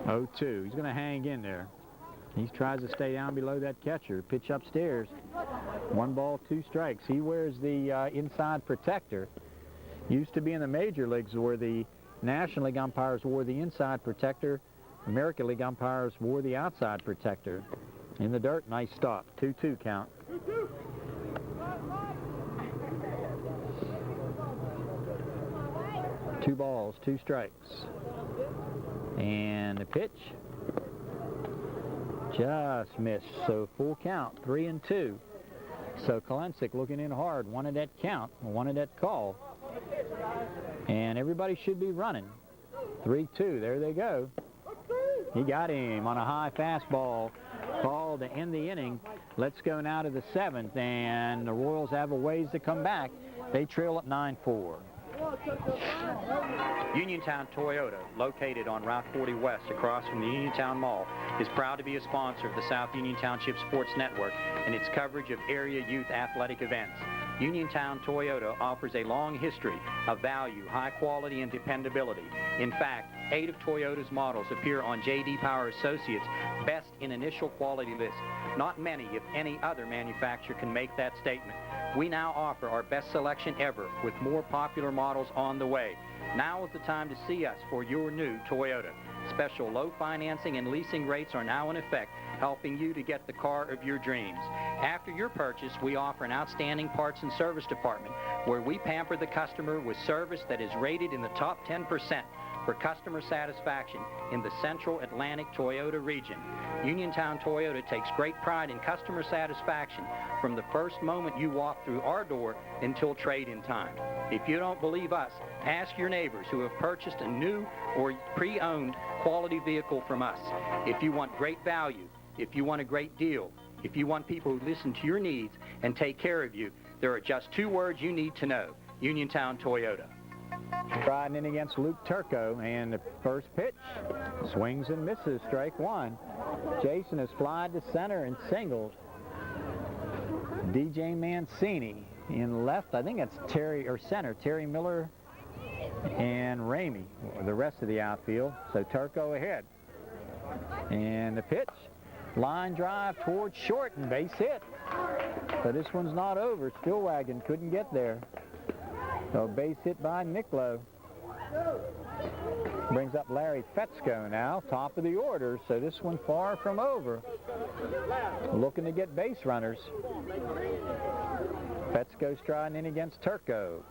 Speaker 1: 0-2. He's going to hang in there. He tries to stay down below that catcher. Pitch upstairs. 1 ball, 2 strikes. He wears the inside protector. Used to be in the major leagues where the National League umpires wore the inside protector. American League umpires wore the outside protector. In the dirt, nice stop. 2-2 count. Two balls, 2 strikes. And the pitch just missed. So full count, 3-2. So Kalensik looking in hard, wanted that count, wanted that call. And everybody should be running. 3-2, there they go. He got him on a high fastball. Call to end the inning. Let's go now to the 7th, and the Royals have a ways to come back. They trail at 9-4.
Speaker 2: Uniontown Toyota, located on Route 40 West across from the Uniontown Mall, is proud to be a sponsor of the South Union Township Sports Network and its coverage of area youth athletic events. Uniontown Toyota offers a long history of value, high quality, and dependability. In fact, 8 of Toyota's models appear on J.D. Power Associates' Best in Initial Quality list. Not many, if any, other manufacturer can make that statement. We now offer our best selection ever with more popular models on the way. Now is the time to see us for your new Toyota. Special low financing and leasing rates are now in effect, helping you to get the car of your dreams. After your purchase, we offer an outstanding parts and service department where we pamper the customer with service that is rated in the top 10% for customer satisfaction in the Central Atlantic Toyota region. Uniontown Toyota takes great pride in customer satisfaction from the first moment you walk through our door until trade-in time. If you don't believe us, ask your neighbors who have purchased a new or pre-owned quality vehicle from us. If you want great value, if you want a great deal, if you want people who listen to your needs and take care of you, there are just 2 words you need to know: Uniontown Toyota.
Speaker 1: Riding in against Luke Turco, and the first pitch swings and misses, strike 1. Jason has flied to center and singled. DJ Mancini in left, I think that's Terry Miller and Ramey, the rest of the outfield. So Turco ahead. And the pitch, line drive towards short and base hit. So this one's not over. Stillwagon couldn't get there. So base hit by Nicklow. Brings up Larry Fetzko now, top of the order. So this one far from over. Looking to get base runners. Fetzko striding in against Turco.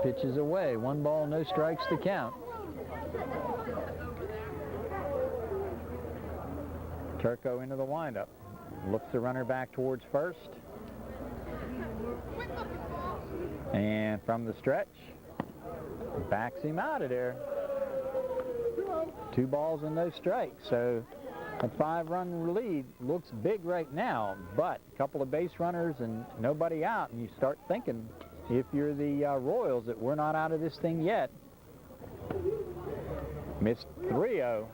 Speaker 1: Pitches away, 1 ball, no strikes to count. Turco into the windup. Looks the runner back towards first. And from the stretch, backs him out of there. 2 balls and no strikes. So a 5-run lead looks big right now, but a couple of base runners and nobody out, and you start thinking, if you're the Royals, that we're not out of this thing yet. Missed 3-0.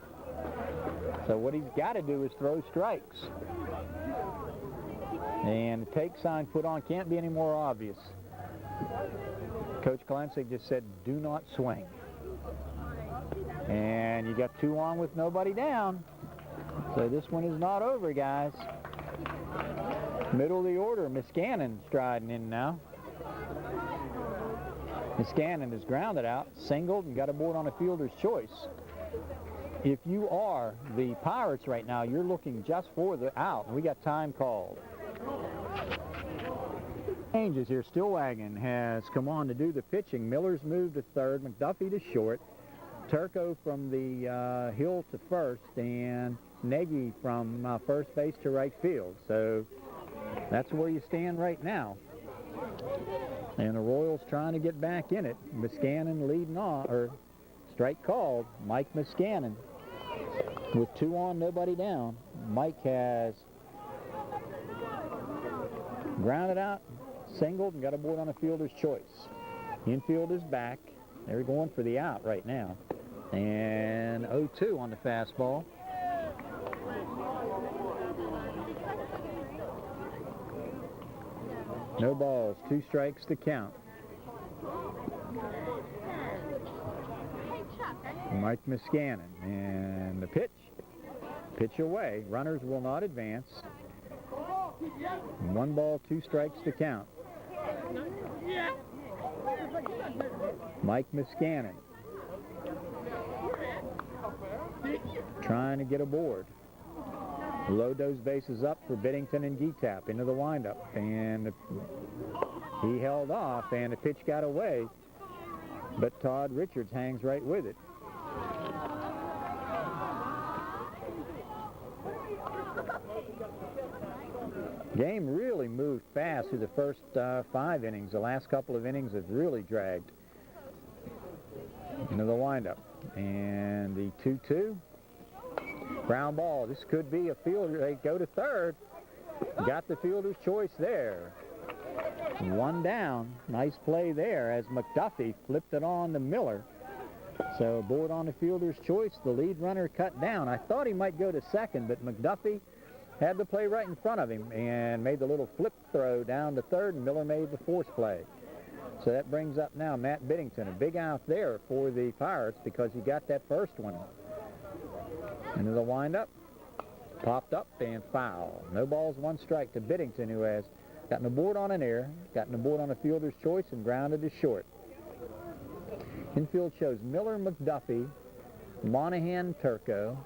Speaker 1: So what he's got to do is throw strikes. And the take sign put on can't be any more obvious. Coach Kalensik just said, do not swing. And you got 2 on with nobody down. So this one is not over, guys. Middle of the order, Miscannon striding in now. Miscannon is grounded out, singled, and got aboard on a fielder's choice. If you are the Pirates right now, you're looking just for the out. We got time called. Changes here. Stillwagon has come on to do the pitching. Miller's moved to third, McDuffie to short, Turco from the hill to first, and Nagy from first base to right field. So that's where you stand right now. And the Royals trying to get back in it. Muscanin leading off, or strike called. Mike Muscanin with 2 on, nobody down. Mike has grounded out, singled, and got a board on a fielder's choice. Infield is back. They're going for the out right now. And 0-2 on the fastball. No balls, 2 strikes to count. Mike Muscanin, and the pitch away. Runners will not advance. 1 ball, 2 strikes to count. Mike Muscanin trying to get aboard. Load those bases up for Biddington and Getap into the windup, and he held off, and the pitch got away, but Todd Richards hangs right with it. Game really moved fast through the first 5 innings. The last couple of innings have really dragged into the windup. And the 2-2. Ground ball. This could be a fielder. They go to third. Got the fielder's choice there. 1 down. Nice play there as McDuffie flipped it on to Miller. So board on the fielder's choice. The lead runner cut down. I thought he might go to second, but McDuffie had the play right in front of him and made the little flip throw down to third, and Miller made the force play. So that brings up now Matt Biddington. A big out there for the Pirates because he got that first one. Into the windup. Popped up and foul. No balls, 1 strike to Biddington, who has gotten a board on an error, gotten a board on a fielder's choice, and grounded to short. Infield shows Miller, McDuffie, Monahan, Turco,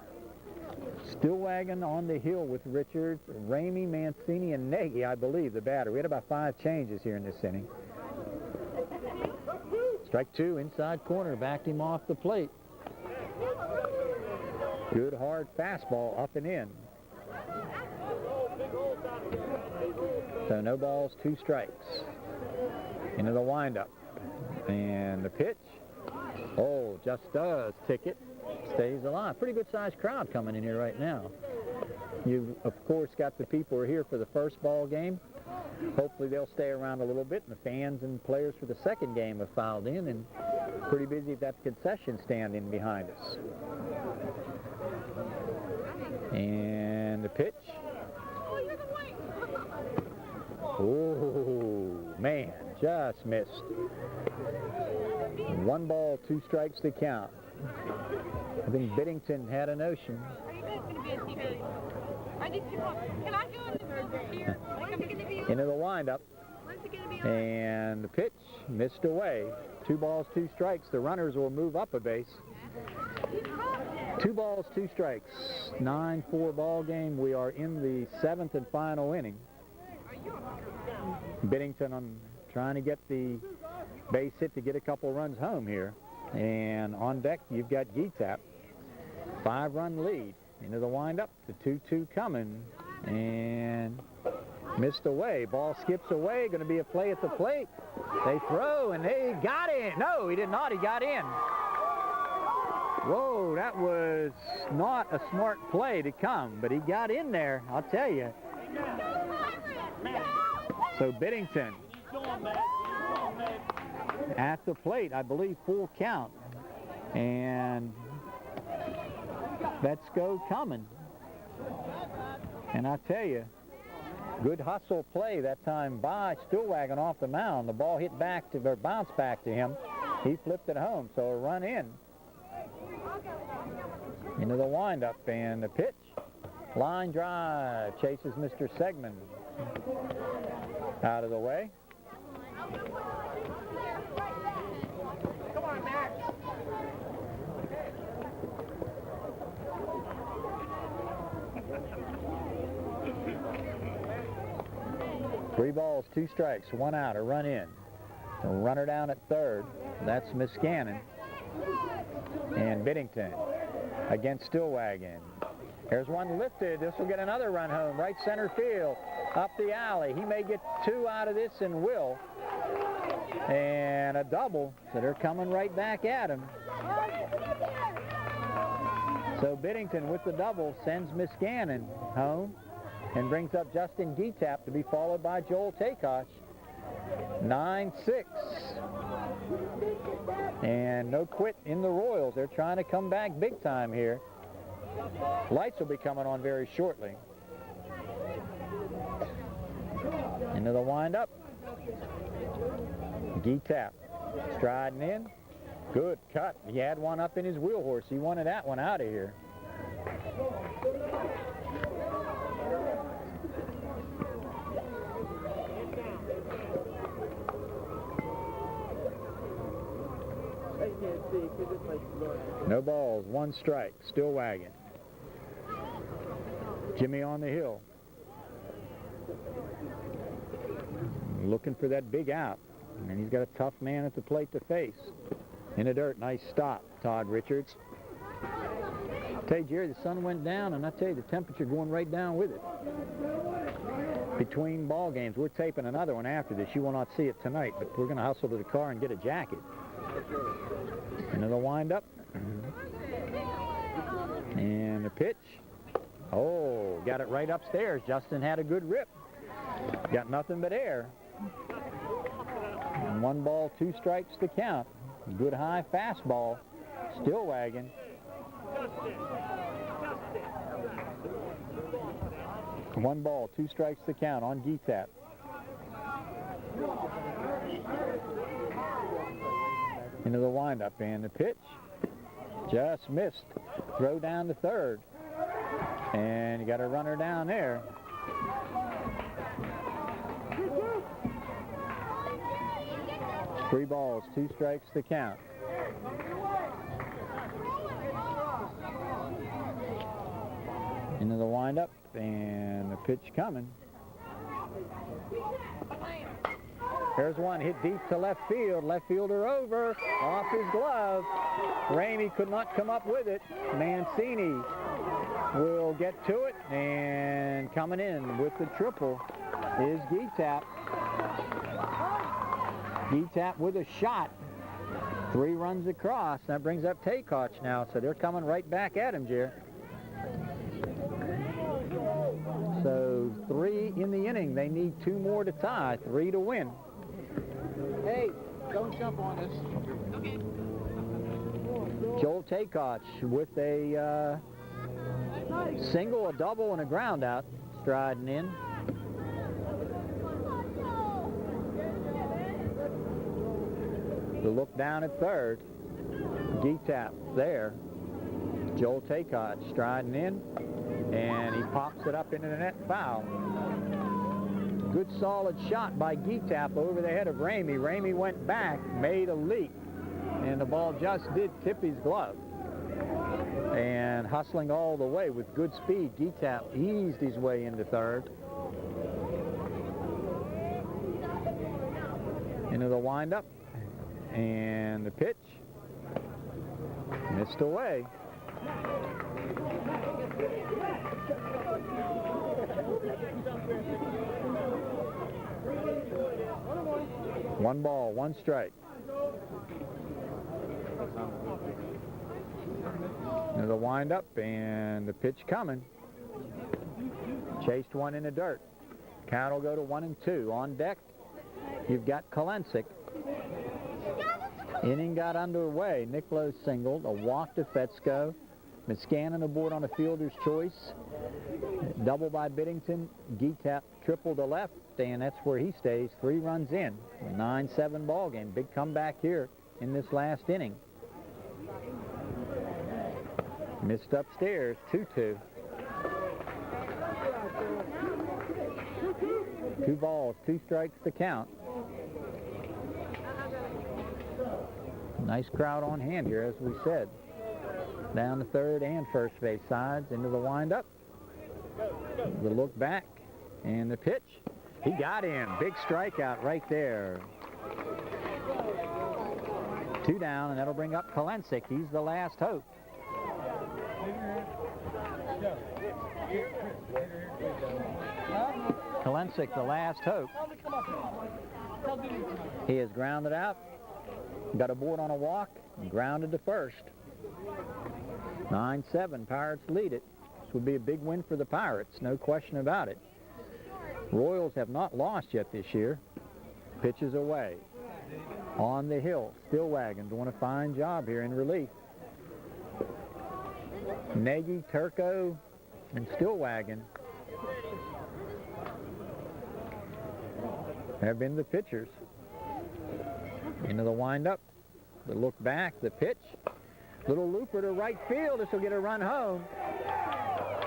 Speaker 1: Stillwagon on the hill with Richards, Ramey, Mancini, and Nagy, I believe, the batter. We had about 5 changes here in this inning. Strike 2, inside corner, backed him off the plate. Good hard fastball up and in. So no balls, 2 strikes. Into the windup. And the pitch. Oh, just does tick it. Stays alive. Pretty good sized crowd coming in here right now. You've, of course, got the people who are here for the first ball game. Hopefully they'll stay around a little bit, and the fans and players for the second game have filed in, and pretty busy at that concession stand in behind us. And the pitch. Oh, man, just missed. 1 ball, 2 strikes to count. I think Biddington had a notion.
Speaker 7: Are you guys going to be on TV? Can I go in the here?
Speaker 1: Into the windup. And the pitch missed away. 2 balls, 2 strikes. The runners will move up a base. 2 balls, 2 strikes. 9-4 ball game. We are in the 7th and final inning. Biddington on trying to get the base hit to get a couple runs home here. And on deck, you've got Getap. 5-run lead. Into the windup. The 2-2 coming. And missed away. Ball skips away. Going to be a play at the plate. They throw, and they got in. No, he did not. He got in. Whoa, that was not a smart play to come, but he got in there, I'll tell you. So Biddington at the plate, I believe, full count. And let's go coming. And I tell you, good hustle play that time by Stillwagon off the mound. The ball hit back to, or bounced back to him. He flipped it home, so a run in. Into the windup, and the pitch. Line drive, chases Mr. Segman out of the way.
Speaker 7: Come on, Max.
Speaker 1: 3 balls, 2 strikes, 1 out, a run in. A runner down at third. That's Muscanin. And Biddington against Stillwagon. There's one lifted. This will get another run home. Right center field. Up the alley. He may get 2 out of this and will. And a double. So they're coming right back at him. So Biddington with the double sends Miscannon home and brings up Justin Gietap to be followed by Joel Takoch. 9-6. And no quit in the Royals. They're trying to come back big time here. Lights will be coming on very shortly. Into the windup. Gietap striding in. Good cut. He had one up in his wheel horse. He wanted that one out of here. No balls, 1 strike, still wagging. Jimmy on the hill. Looking for that big out. And he's got a tough man at the plate to face. In the dirt, nice stop, Todd Richards. I tell you, Jerry, the sun went down, and I tell you, the temperature going right down with it. Between ball games, we're taping another one after this. You will not see it tonight, but we're going to hustle to the car and get a jacket. Into the windup. And the pitch. Oh, got it right upstairs. Justin had a good rip. Got nothing but air. And 1 ball, 2 strikes to count. Good high fastball. Still wagging. One ball, 2 strikes to count on Gietap. Into the windup and the pitch. Just missed. Throw down to third. And you got a runner down there. Three balls, 2 strikes to count. Into the windup and the pitch coming. There's one hit deep to left field. Left fielder over, off his glove. Ramey could not come up with it. Mancini will get to it, and coming in with the triple is Gietap. Gietap with a shot. 3 runs across. That brings up Takoch now, so they're coming right back at him, Jer. So 3 in the inning. They need 2 more to tie, 3 to win.
Speaker 6: Hey, don't jump on us.
Speaker 7: Okay.
Speaker 1: Joel Takoch with a single, a double, and a ground out, striding in. The look down at third. Gietap there. Joel Takoch striding in, and he pops it up into the net, foul. Good solid shot by Gietap over the head of Ramey. Ramey went back, made a leap, and the ball just did tip his glove. And hustling all the way with good speed, Gietap eased his way into third. Into the windup, and the pitch missed away. One ball, 1 strike. Into the windup and the pitch coming. Chased one in the dirt. Count will go to 1-2. On deck, you've got Kolensik. Inning got underway. Nicolo singled, a walk to Fetzko. Miscannon aboard on a fielder's choice. Double by Biddington. Gietap triple to left, and that's where he stays. 3 runs in. 9-7 ball game. Big comeback here in this last inning. Missed upstairs, 2-2. 2 balls, 2 strikes to count. Nice crowd on hand here, as we said. Down the third and first base sides, into the windup. The look back, and the pitch. He got him. Big strikeout right there. 2 down, and that'll bring up Kolensik. He's the last hope. Kalensick, the last hope. He is grounded out, got a board on a walk, and grounded to first. 9-7, Pirates lead it. This would be a big win for the Pirates, no question about it. Royals have not lost yet this year. Pitches away. On the hill, Stillwagon doing a fine job here in relief. Nagy, Turco, and Stillwagon have been the pitchers. Into the windup, the look back, the pitch. Little looper to right field. This will get a run home.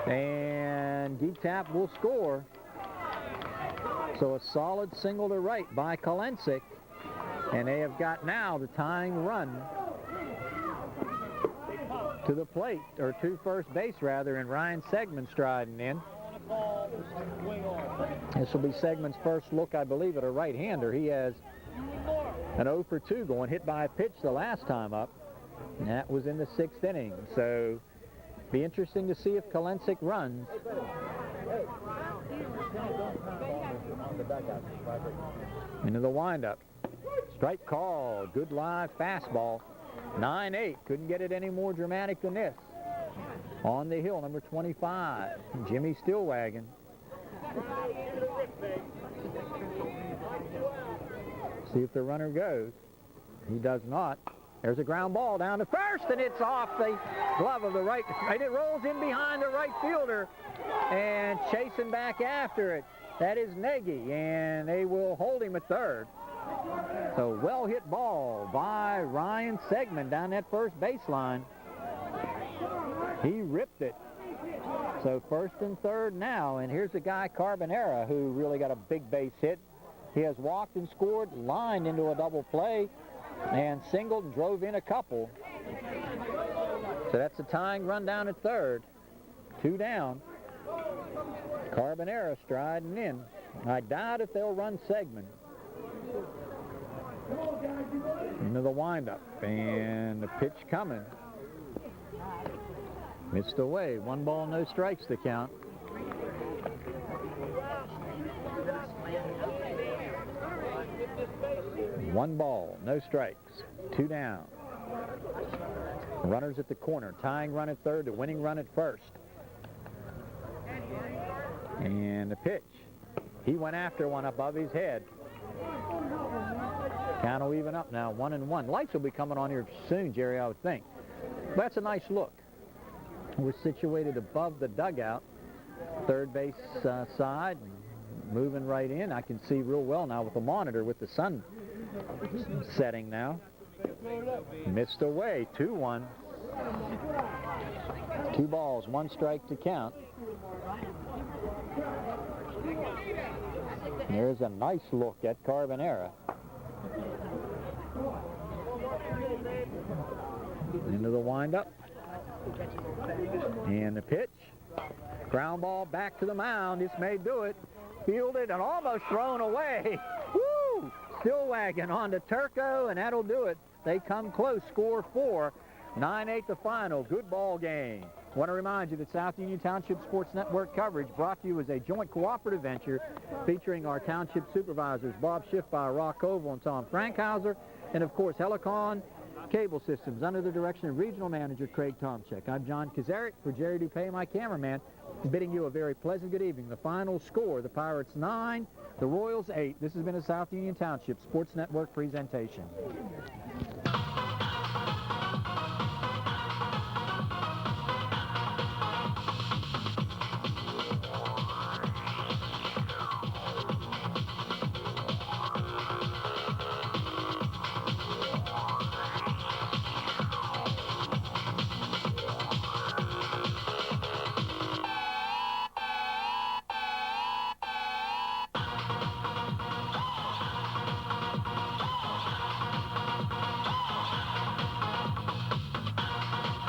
Speaker 1: And Geetap will score. So a solid single to right by Kalensick. And they have got now the tying run to the plate, or to first base rather, and Ryan Segman striding in. This will be Segman's first look, I believe, at a right-hander. He has an 0 for 2 going, hit by a pitch the last time up. And that was in the 6th inning. So be interesting to see if Kalensick runs. Into the windup. Strike call. Good live fastball. 9-8. Couldn't get it any more dramatic than this. On the hill, number 25, Jimmy Stillwagon. See if the runner goes. He does not. There's a ground ball down to first, and it's off the glove of the right. And it rolls in behind the right fielder, and chasing back after it. That is Nagy, and they will hold him at third. So well-hit ball by Ryan Segman down that first baseline. He ripped it. So first and third now, and here's a guy, Carbonera, who really got a big base hit. He has walked and scored, lined into a double play, and singled and drove in a couple. So that's a tying run down at third. 2 down. Carbonera striding in. I doubt if they'll run Segman. Into the windup, and the pitch coming. Missed away. 1 ball, no strikes to count. One ball, no strikes. 2 down. Runners at the corner. Tying run at third, the winning run at first. And the pitch. He went after one above his head. Count will even up now, 1-1. Lights will be coming on here soon, Jerry, I would think. But that's a nice look. We're situated above the dugout, third base side, moving right in. I can see real well now with the monitor with the sun setting now. Missed away, 2-1. 2 balls, 1 strike to count. There's a nice look at Carbonera. Into the windup. And the pitch. Ground ball back to the mound. This may do it. Fielded and almost thrown away. Woo! Stillwagon on to Turco, and that'll do it. They come close. Score 4. 9-8 the final. Good ball game. I want to remind you that South Union Township Sports Network coverage brought to you as a joint cooperative venture featuring our township supervisors, Bob Schiffbauer, Rock Oval, and Tom Frankhauser, and of course Helicon Cable Systems under the direction of Regional Manager Craig Tomczyk. I'm John Kazarick for Jerry Dupay, my cameraman, bidding you a very pleasant good evening. The final score, the Pirates 9, the Royals 8. This has been a South Union Township Sports Network presentation.